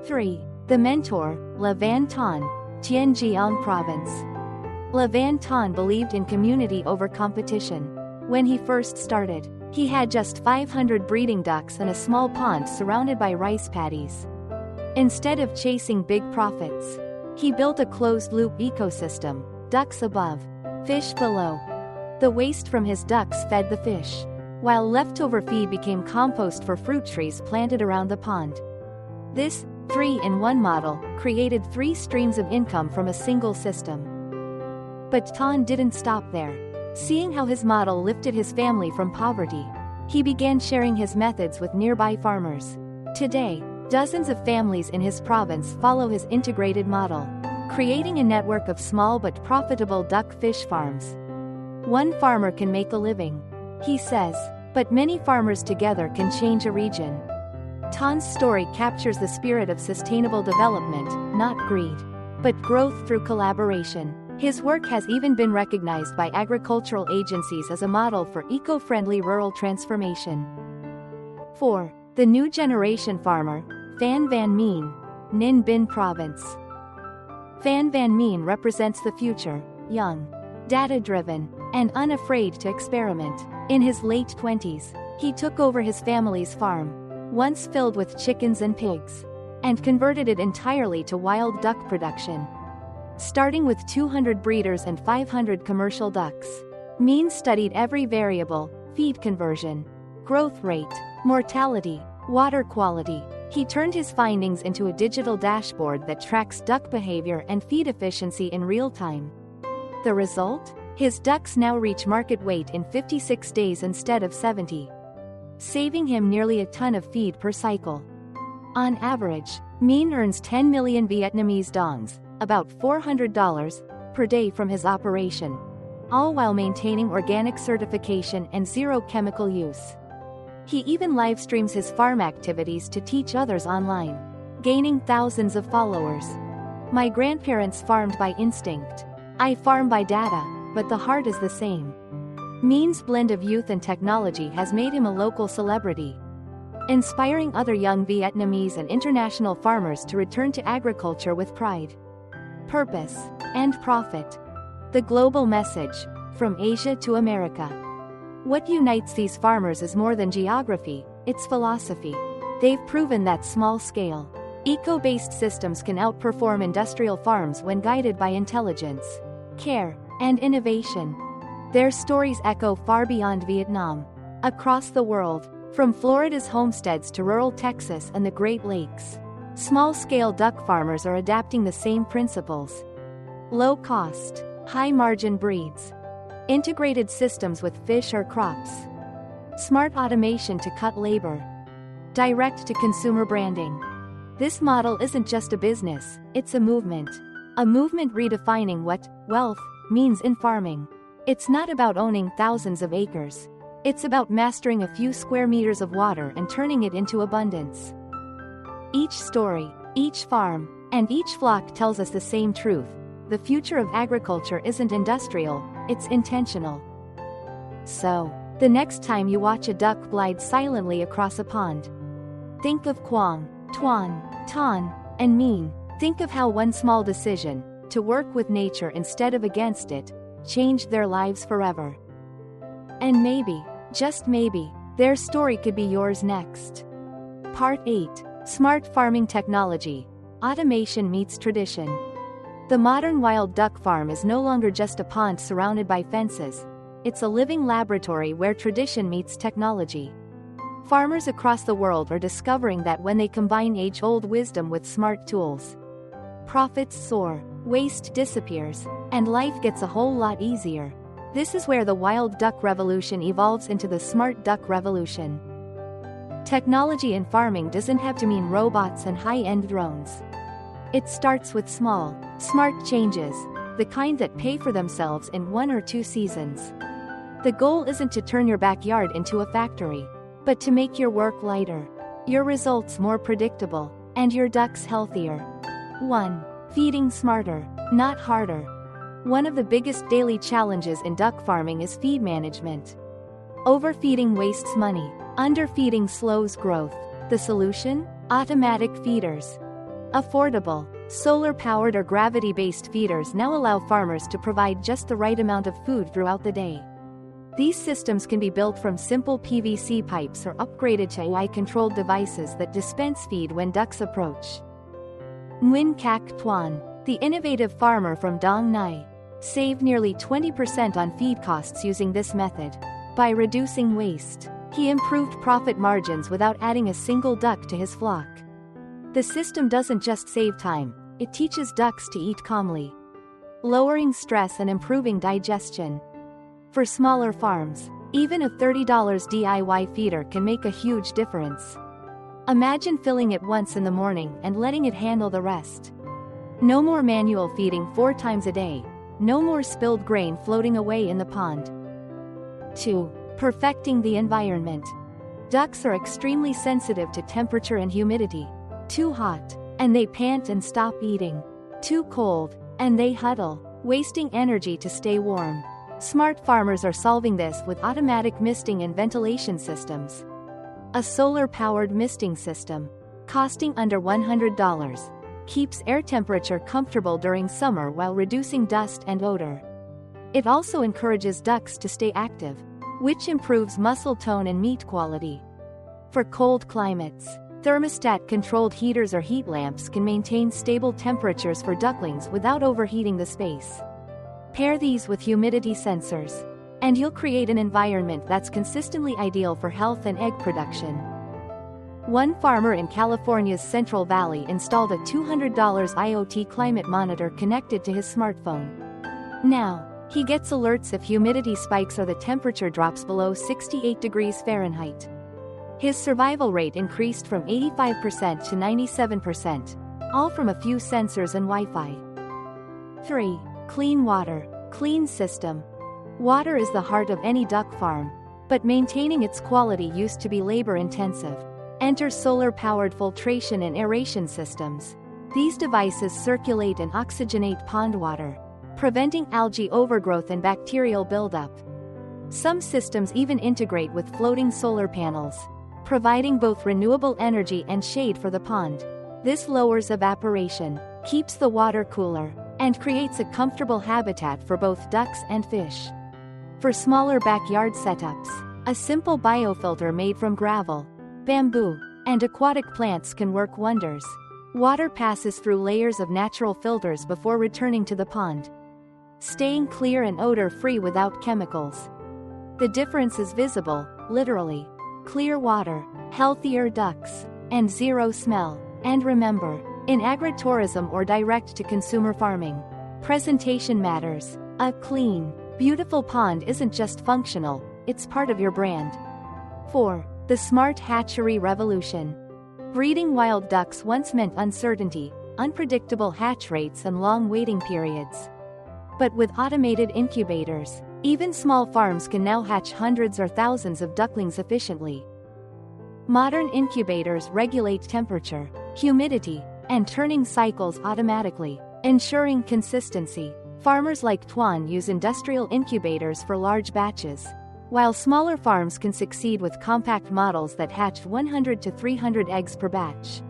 3. The mentor, Le Van Ton, Tien Giang Province. Le Van Ton believed in community over competition. When he first started, he had just 500 breeding ducks and a small pond surrounded by rice paddies. Instead of chasing big profits, he built a closed-loop ecosystem: ducks above, fish below. The waste from his ducks fed the fish, while leftover feed became compost for fruit trees planted around the pond. This 3-in-1 model created 3 streams of income from a single system. But Ton didn't stop there. Seeing how his model lifted his family from poverty, he began sharing his methods with nearby farmers. Today, dozens of families in his province follow his integrated model, creating a network of small but profitable duck-fish farms. One farmer can make a living, he says, but many farmers together can change a region. Ton's story captures the spirit of sustainable development, not greed, but growth through collaboration. His work has even been recognized by agricultural agencies as a model for eco-friendly rural transformation. 4. The new generation farmer, Phan Van Mien, Ninh Binh Province. Phan Van Mien represents the future, young, data-driven, and unafraid to experiment. In his late 20s, he took over his family's farm, once filled with chickens and pigs, and converted it entirely to wild duck production. Starting with 200 breeders and 500 commercial ducks, Mien studied every variable: feed conversion, growth rate, mortality, water quality. He turned his findings into a digital dashboard that tracks duck behavior and feed efficiency in real time. The result? His ducks now reach market weight in 56 days instead of 70, saving him nearly a ton of feed per cycle. On average, Mien earns 10 million Vietnamese dongs, about $400 per day from his operation, all while maintaining organic certification and zero chemical use. He even live streams his farm activities to teach others online, gaining thousands of followers. "My grandparents farmed by instinct. I farm by data, but the heart is the same." Mien's blend of youth and technology has made him a local celebrity, inspiring other young Vietnamese and international farmers to return to agriculture with pride, purpose, and profit. The global message, from Asia to America. What unites these farmers is more than geography, it's philosophy. They've proven that small-scale, eco-based systems can outperform industrial farms when guided by intelligence. care, and innovation. Their stories echo far beyond Vietnam. Across the world, from Florida's homesteads to rural Texas and the Great Lakes, small-scale duck farmers are adapting the same principles. Low-cost, high-margin breeds, integrated systems with fish or crops, smart automation to cut labor, direct-to-consumer branding. This model isn't just a business, it's a movement. A movement redefining what wealth means in farming. It's not about owning thousands of acres. It's about mastering a few square meters of water and turning it into abundance. Each story, each farm, and each flock tells us the same truth. The future of agriculture isn't industrial, it's intentional. So, the next time you watch a duck glide silently across a pond, think of Quang, Tuan, Tan, and Mean. Think of how one small decision, to work with nature instead of against it, changed their lives forever. And maybe, just maybe, their story could be yours next. Part 8. Smart Farming Technology. Automation meets tradition. The modern wild duck farm is no longer just a pond surrounded by fences. It's a living laboratory where tradition meets technology. Farmers across the world are discovering that when they combine age-old wisdom with smart tools, profits soar, waste disappears, and life gets a whole lot easier. This is where the wild duck revolution evolves into the smart duck revolution. Technology in farming doesn't have to mean robots and high-end drones. It starts with small, smart changes, the kind that pay for themselves in 1 or 2 seasons. The goal isn't to turn your backyard into a factory, but to make your work lighter, your results more predictable, and your ducks healthier. 1. Feeding smarter, not harder. One of the biggest daily challenges in duck farming is feed management. Overfeeding wastes money, underfeeding slows growth. The solution? Automatic feeders. Affordable, solar-powered or gravity-based feeders now allow farmers to provide just the right amount of food throughout the day. These systems can be built from simple PVC pipes or upgraded to AI-controlled devices that dispense feed when ducks approach. Nguyen Kak Tuan, the innovative farmer from Dong Nai, saved nearly 20% on feed costs using this method. By reducing waste, he improved profit margins without adding a single duck to his flock. The system doesn't just save time, it teaches ducks to eat calmly, lowering stress and improving digestion. For smaller farms, even a $30 DIY feeder can make a huge difference. Imagine filling it once in the morning and letting it handle the rest. No more manual feeding 4 times a day, no more spilled grain floating away in the pond. 2. Perfecting the environment. Ducks are extremely sensitive to temperature and humidity. Too hot, and they pant and stop eating. Too cold, and they huddle, wasting energy to stay warm. Smart farmers are solving this with automatic misting and ventilation systems. A solar-powered misting system, costing under $100, keeps air temperature comfortable during summer while reducing dust and odor. It also encourages ducks to stay active, which improves muscle tone and meat quality. For cold climates, thermostat-controlled heaters or heat lamps can maintain stable temperatures for ducklings without overheating the space. Pair these with humidity sensors, and you'll create an environment that's consistently ideal for health and egg production. One farmer in California's Central Valley installed a $200 IoT climate monitor connected to his smartphone. Now, he gets alerts if humidity spikes or the temperature drops below 68 degrees Fahrenheit. His survival rate increased from 85% to 97%, all from a few sensors and Wi-Fi. 3. Clean water, clean system. Water is the heart of any duck farm, but maintaining its quality used to be labor-intensive. Enter solar-powered filtration and aeration systems. These devices circulate and oxygenate pond water, preventing algae overgrowth and bacterial buildup. Some systems even integrate with floating solar panels, providing both renewable energy and shade for the pond. This lowers evaporation, keeps the water cooler, and creates a comfortable habitat for both ducks and fish. For smaller backyard setups, a simple biofilter made from gravel, bamboo, and aquatic plants can work wonders. Water passes through layers of natural filters before returning to the pond, staying clear and odor-free without chemicals. The difference is visible, literally. Clear water, healthier ducks, and zero smell. And remember, in agritourism or direct-to-consumer farming, presentation matters. A clean, beautiful pond isn't just functional, it's part of your brand. 4. The smart hatchery revolution. Breeding wild ducks once meant uncertainty, unpredictable hatch rates and long waiting periods. But with automated incubators, even small farms can now hatch hundreds or thousands of ducklings efficiently. Modern incubators regulate temperature, humidity, and turning cycles automatically, ensuring consistency. Farmers like Tuan use industrial incubators for large batches, while smaller farms can succeed with compact models that hatch 100 to 300 eggs per batch.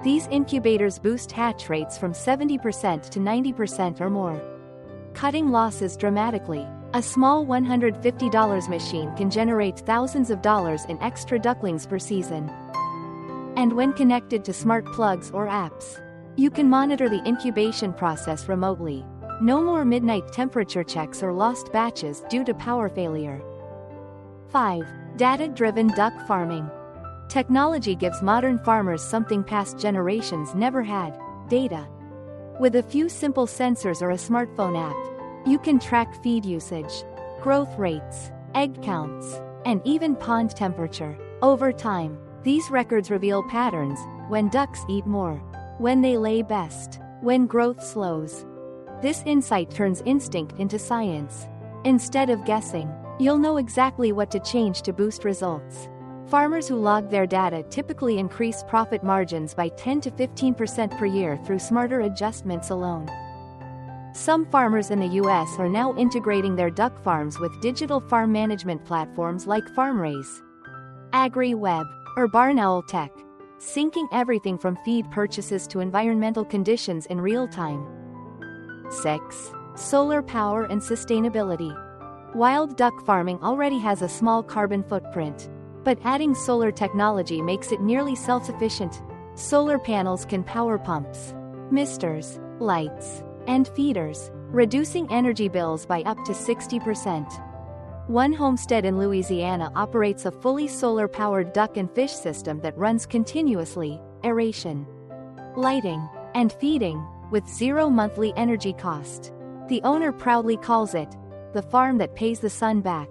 These incubators boost hatch rates from 70% to 90% or more, cutting losses dramatically. A small $150 machine can generate thousands of dollars in extra ducklings per season. And when connected to smart plugs or apps, you can monitor the incubation process remotely. No more midnight temperature checks or lost batches due to power failure. 5. Data-driven duck farming. Technology gives modern farmers something past generations never had: data. With a few simple sensors or a smartphone app, you can track feed usage, growth rates, egg counts, and even pond temperature. Over time, these records reveal patterns: when ducks eat more, when they lay best, when growth slows. This insight turns instinct into science. Instead of guessing, you'll know exactly what to change to boost results. Farmers who log their data typically increase profit margins by 10 to 15% per year through smarter adjustments alone. Some farmers in the US are now integrating their duck farms with digital farm management platforms like FarmRaise, AgriWeb, or BarnOwl Tech, syncing everything from feed purchases to environmental conditions in real time. 6. Solar power and sustainability. Wild duck farming already has a small carbon footprint, but adding solar technology makes it nearly self-sufficient. Solar panels can power pumps, misters, lights, and feeders, reducing energy bills by up to 60%. One homestead in Louisiana operates a fully solar-powered duck and fish system that runs continuously, aeration, lighting, and feeding, with zero monthly energy cost. The owner proudly calls it the farm that pays the sun back.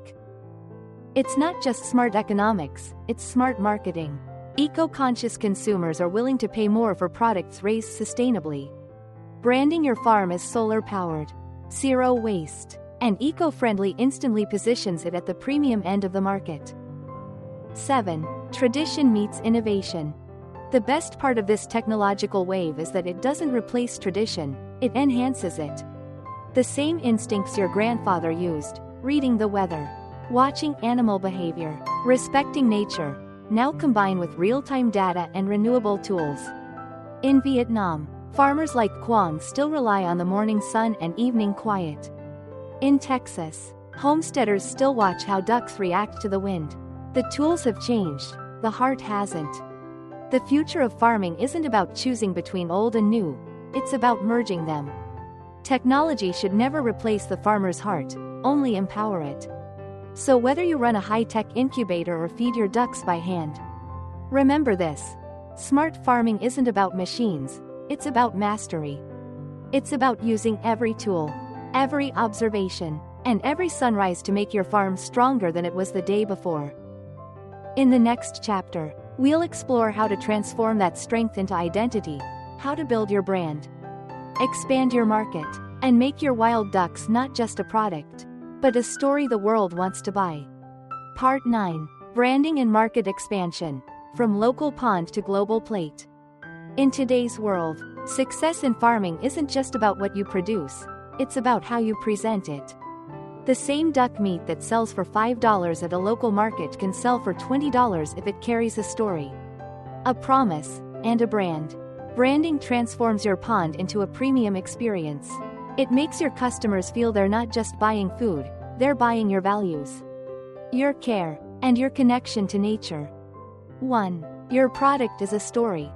It's not just smart economics, it's smart marketing. Eco-conscious consumers are willing to pay more for products raised sustainably. Branding your farm as solar-powered, zero waste, and eco-friendly instantly positions it at the premium end of the market. 7. Tradition meets innovation. The best part of this technological wave is that it doesn't replace tradition, it enhances it. The same instincts your grandfather used, reading the weather, watching animal behavior, respecting nature, now combine with real-time data and renewable tools. In Vietnam, farmers like Quang still rely on the morning sun and evening quiet. In Texas, homesteaders still watch how ducks react to the wind. The tools have changed, the heart hasn't. The future of farming isn't about choosing between old and new, it's about merging them. Technology should never replace the farmer's heart, only empower it. So whether you run a high-tech incubator or feed your ducks by hand, remember this: smart farming isn't about machines, it's about mastery. It's about using every tool, every observation, and every sunrise to make your farm stronger than it was the day before. In the next chapter, we'll explore how to transform that strength into identity, how to build your brand, expand your market, and make your wild ducks not just a product, but a story the world wants to buy. Part 9. Branding and Market Expansion. From local pond to global plate. In today's world, success in farming isn't just about what you produce, it's about how you present it. The same duck meat that sells for $5 at a local market can sell for $20 if it carries a story, a promise, and a brand. Branding transforms your pond into a premium experience. It makes your customers feel they're not just buying food, they're buying your values, your care, and your connection to nature. 1. Your product is a story.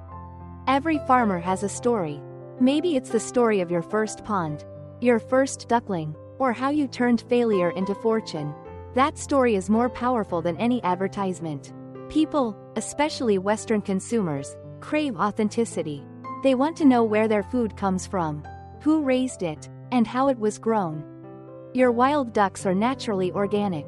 Every farmer has a story. Maybe it's the story of your first pond, your first duckling, or how you turned failure into fortune. That story is more powerful than any advertisement. People, especially Western consumers, crave authenticity. They want to know where their food comes from, who raised it, and how it was grown. Your wild ducks are naturally organic,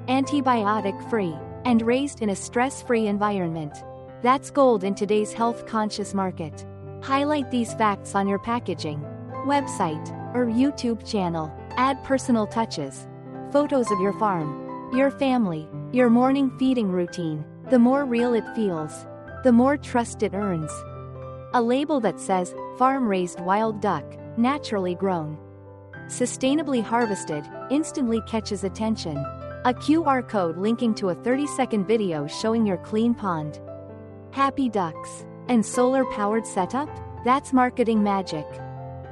antibiotic-free, and raised in a stress-free environment. That's gold in today's health-conscious market. Highlight these facts on your packaging, website, or YouTube channel. Add personal touches. Photos of your farm, your family, your morning feeding routine. The more real it feels, the more trust it earns. A label that says, farm-raised wild duck, naturally grown, sustainably harvested, instantly catches attention. A QR code linking to a 30-second video showing your clean pond, happy ducks, and solar-powered setup? That's marketing magic.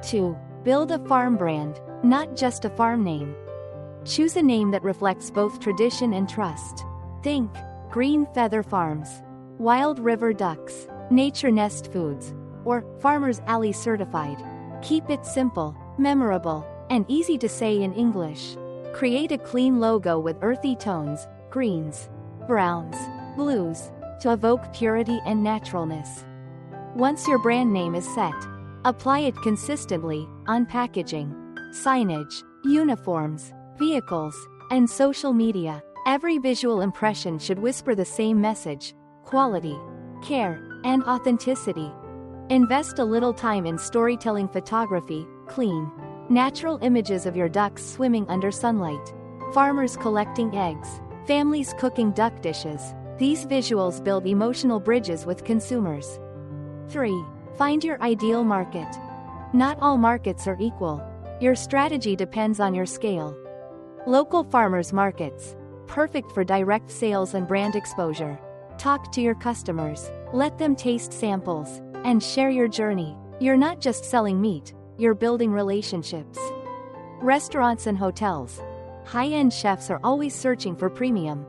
2. Build a farm brand, not just a farm name. Choose a name that reflects both tradition and trust. Think Green Feather Farms, Wild River Ducks, Nature Nest Foods, or Farmer's Alley Certified. Keep it simple, memorable, and easy to say in English. Create a clean logo with earthy tones, greens, browns, blues, to evoke purity and naturalness. Once your brand name is set, apply it consistently on packaging, signage, uniforms, vehicles, and social media. Every visual impression should whisper the same message: quality, care, and authenticity. Invest a little time in storytelling photography, clean, natural images of your ducks swimming under sunlight, farmers collecting eggs, families cooking duck dishes. These visuals build emotional bridges with consumers. 3. Find your ideal market. Not all markets are equal. Your strategy depends on your scale. Local farmers markets, perfect for direct sales and brand exposure. Talk to your customers, let them taste samples, and share your journey. You're not just selling meat, you're building relationships. Restaurants and hotels. High-end chefs are always searching for premium,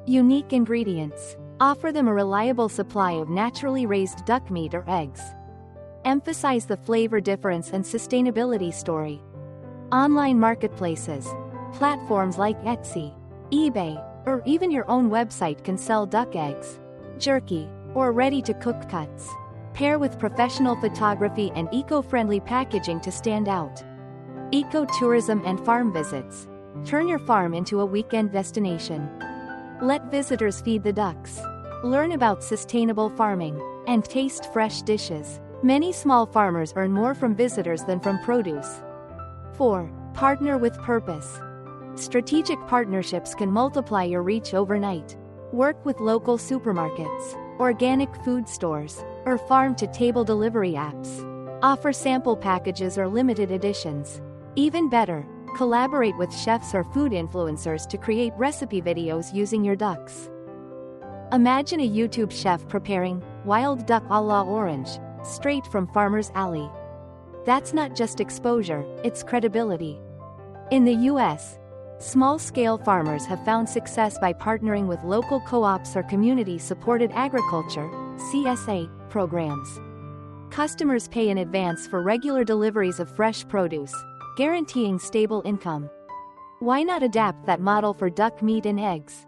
unique ingredients. Offer them a reliable supply of naturally raised duck meat or eggs. Emphasize the flavor difference and sustainability story. Online marketplaces, platforms like Etsy, eBay, or even your own website can sell duck eggs, jerky, or ready-to-cook cuts. Pair with professional photography and eco-friendly packaging to stand out. Eco-tourism and farm visits. Turn your farm into a weekend destination. Let visitors feed the ducks, learn about sustainable farming, and taste fresh dishes. Many small farmers earn more from visitors than from produce. 4. Partner with purpose. Strategic partnerships can multiply your reach overnight. Work with local supermarkets, organic food stores, or farm-to-table delivery apps. Offer sample packages or limited editions. Even better, collaborate with chefs or food influencers to create recipe videos using your ducks. Imagine a YouTube chef preparing wild duck a la orange, straight from Farmer's Alley. That's not just exposure, it's credibility. In the US, small-scale farmers have found success by partnering with local co-ops or community-supported agriculture (CSA) programs. Customers pay in advance for regular deliveries of fresh produce, guaranteeing stable income. Why not adapt that model for duck meat and eggs?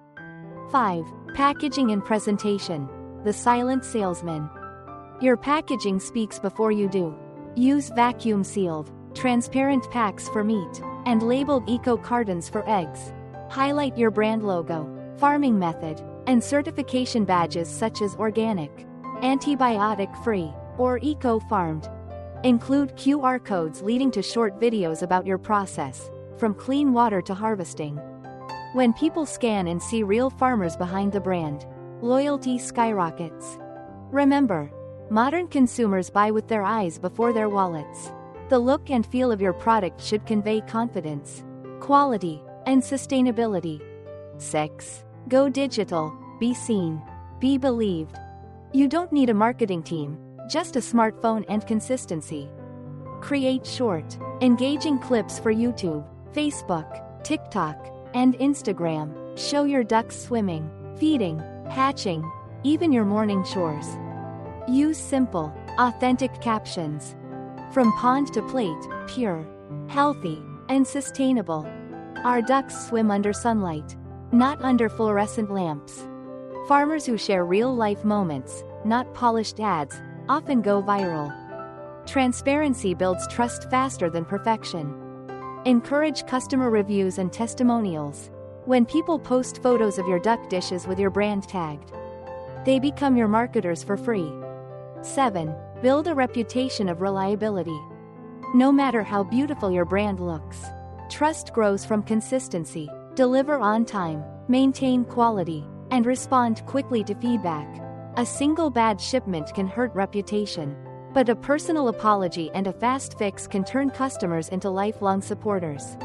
5. Packaging and presentation. The silent salesman. Your packaging speaks before you do. Use vacuum-sealed, transparent packs for meat, and labeled eco-cartons for eggs. Highlight your brand logo, farming method, and certification badges such as organic, antibiotic-free, or eco-farmed. Include QR codes leading to short videos about your process, from clean water to harvesting. When people scan and see real farmers behind the brand, loyalty skyrockets. Remember, modern consumers buy with their eyes before their wallets. The look and feel of your product should convey confidence, quality, and sustainability. 6. Go digital, be seen, be believed. You don't need a marketing team, just a smartphone and consistency. Create short, engaging clips for YouTube, Facebook, TikTok, and Instagram. Show your ducks swimming, feeding, hatching, even your morning chores. Use simple, authentic captions. From pond to plate, pure, Healthy and sustainable. Our ducks swim under sunlight, not under fluorescent lamps. Farmers who share real-life moments, not polished ads, often go viral. Transparency builds trust faster than perfection. Encourage customer reviews and testimonials. When people post photos of your duck dishes with your brand tagged, they become your marketers for free. 7. Build a reputation of reliability. No matter how beautiful your brand looks, trust grows from consistency. Deliver on time, maintain quality, and respond quickly to feedback. A single bad shipment can hurt reputation, but a personal apology and a fast fix can turn customers into lifelong supporters.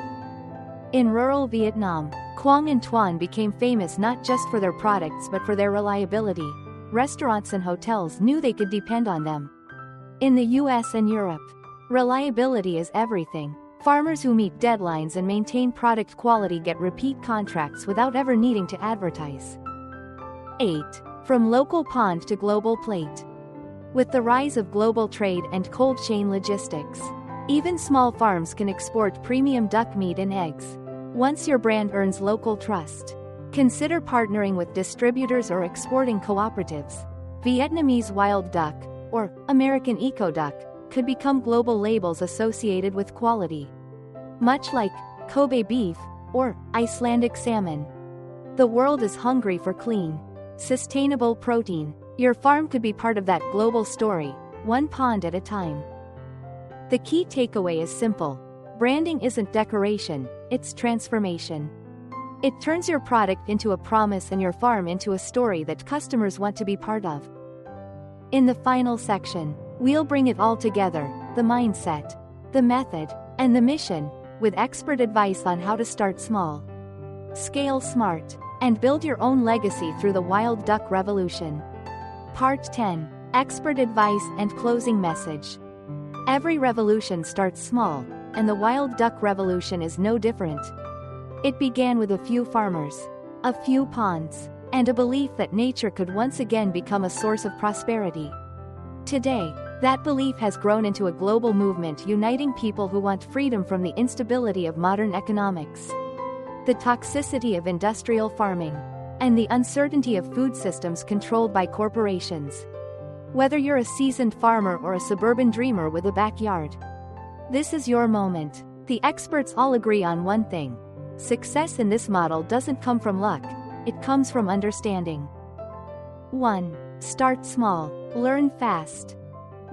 In rural Vietnam, Quang and Tuan became famous not just for their products but for their reliability. Restaurants and hotels knew they could depend on them. In the US and Europe, reliability is everything. Farmers who meet deadlines and maintain product quality get repeat contracts without ever needing to advertise. 8. From local pond to global plate. With the rise of global trade and cold chain logistics, even small farms can export premium duck meat and eggs. Once your brand earns local trust, consider partnering with distributors or exporting cooperatives. Vietnamese wild duck, or American eco duck, could become global labels associated with quality. Much like Kobe beef or Icelandic salmon. The world is hungry for clean, sustainable protein. Your farm could be part of that global story, one pond at a time. The key takeaway is simple. Branding isn't decoration, it's transformation. It turns your product into a promise and your farm into a story that customers want to be part of. In the final section, we'll bring it all together, the mindset, the method, and the mission, with expert advice on how to start small, scale smart, and build your own legacy through the wild duck revolution. Part 10. Expert advice and closing message. Every revolution starts small, and the wild duck revolution is no different. It began with a few farmers, a few ponds, and a belief that nature could once again become a source of prosperity. Today, that belief has grown into a global movement uniting people who want freedom from the instability of modern economics, the toxicity of industrial farming, and the uncertainty of food systems controlled by corporations. Whether you're a seasoned farmer or a suburban dreamer with a backyard, this is your moment. The experts all agree on one thing. Success in this model doesn't come from luck, it comes from understanding. 1. Start small, learn fast.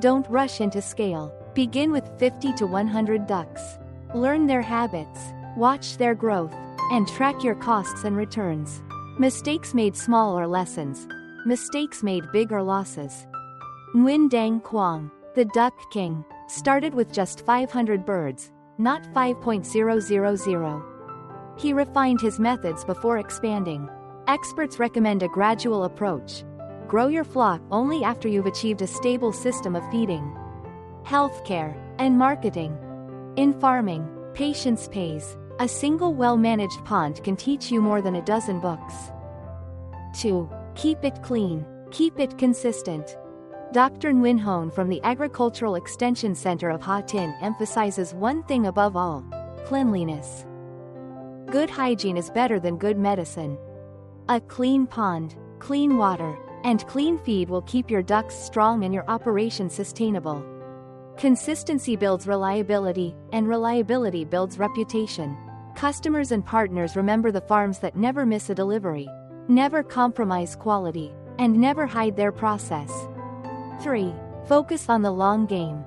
Don't rush into scale. Begin with 50 to 100 ducks. Learn their habits, watch their growth, and track your costs and returns. Mistakes made small are lessons. Mistakes made big are losses. Nguyen Dang Quang, the Duck King, started with just 500 birds, not 5,000. He refined his methods before expanding. Experts recommend a gradual approach. Grow your flock only after you've achieved a stable system of feeding, healthcare, and marketing. In farming, patience pays. A single well-managed pond can teach you more than a dozen books. 2. Keep it clean. Keep it consistent. Dr. Nguyen Hon from the Agricultural Extension Center of Ha Tin emphasizes one thing above all: cleanliness. Good hygiene is better than good medicine. A clean pond, clean water, and clean feed will keep your ducks strong and your operation sustainable. Consistency builds reliability, and reliability builds reputation. Customers and partners remember the farms that never miss a delivery, never compromise quality, and never hide their process. 3. Focus on the long game.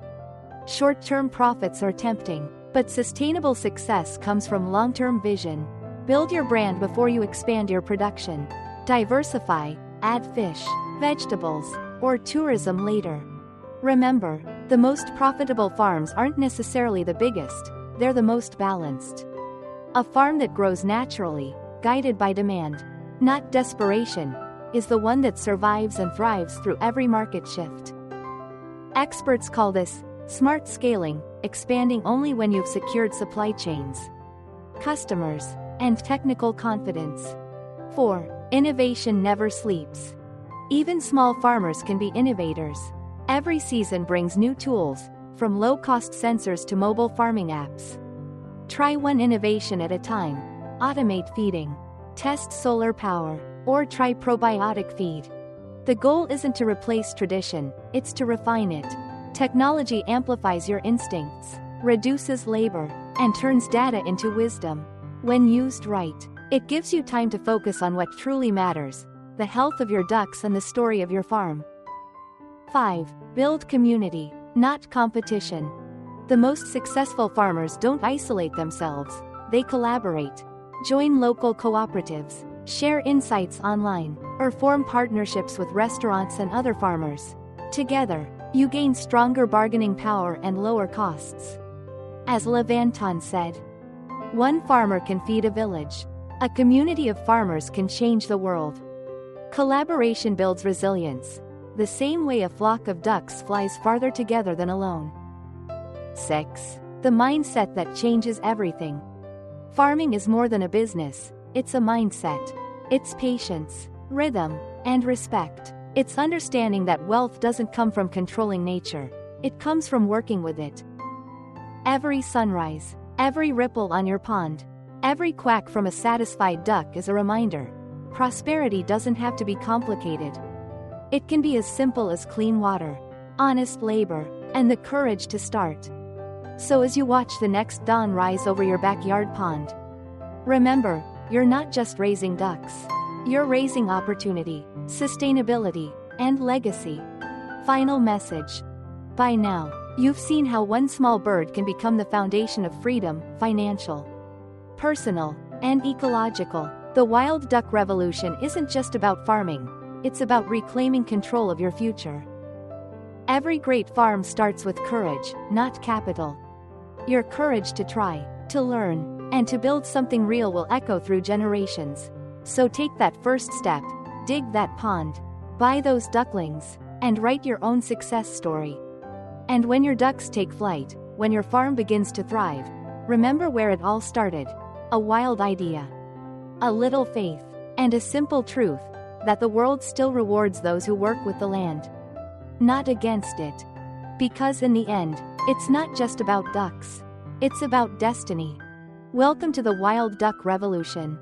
Short-term profits are tempting, but sustainable success comes from long-term vision. Build your brand before you expand your production. Diversify, add fish, vegetables, or tourism later. Remember, the most profitable farms aren't necessarily the biggest, they're the most balanced. A farm that grows naturally, guided by demand, not desperation, is the one that survives and thrives through every market shift. Experts call this smart scaling, expanding only when you've secured supply chains, customers, and technical confidence. 4. Innovation never sleeps. Even small farmers can be innovators. Every season brings new tools, from low-cost sensors to mobile farming apps. Try one innovation at a time. Automate feeding. Test solar power. Or try probiotic feed. The goal isn't to replace tradition, it's to refine it. Technology amplifies your instincts, reduces labor, and turns data into wisdom. When used right, it gives you time to focus on what truly matters: the health of your ducks and the story of your farm. 5. Build community, not competition. The most successful farmers don't isolate themselves, they collaborate. Join local cooperatives, share insights online, or form partnerships with restaurants and other farmers. Together, you gain stronger bargaining power and lower costs. As Levanton said, "One farmer can feed a village. A community of farmers can change the world." Collaboration builds resilience, the same way a flock of ducks flies farther together than alone. 6. The mindset that changes everything. Farming is more than a business, it's a mindset. It's patience, rhythm, and respect. It's understanding that wealth doesn't come from controlling nature, it comes from working with it. Every sunrise, every ripple on your pond, every quack from a satisfied duck is a reminder: prosperity doesn't have to be complicated. It can be as simple as clean water, honest labor, and the courage to start. So as you watch the next dawn rise over your backyard pond, remember, you're not just raising ducks. You're raising opportunity, sustainability, and legacy. Final message. By now, you've seen how one small bird can become the foundation of freedom, financial, personal, and ecological. The wild duck revolution isn't just about farming, it's about reclaiming control of your future. Every great farm starts with courage, not capital. Your courage to try, to learn, and to build something real will echo through generations. So take that first step, dig that pond, buy those ducklings, and write your own success story. And when your ducks take flight, when your farm begins to thrive, remember where it all started: a wild idea, a little faith, and a simple truth: that the world still rewards those who work with the land, not against it. Because in the end, it's not just about ducks, it's about destiny. Welcome to the wild duck revolution.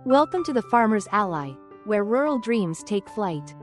Welcome to the Farmer's Ally, where rural dreams take flight.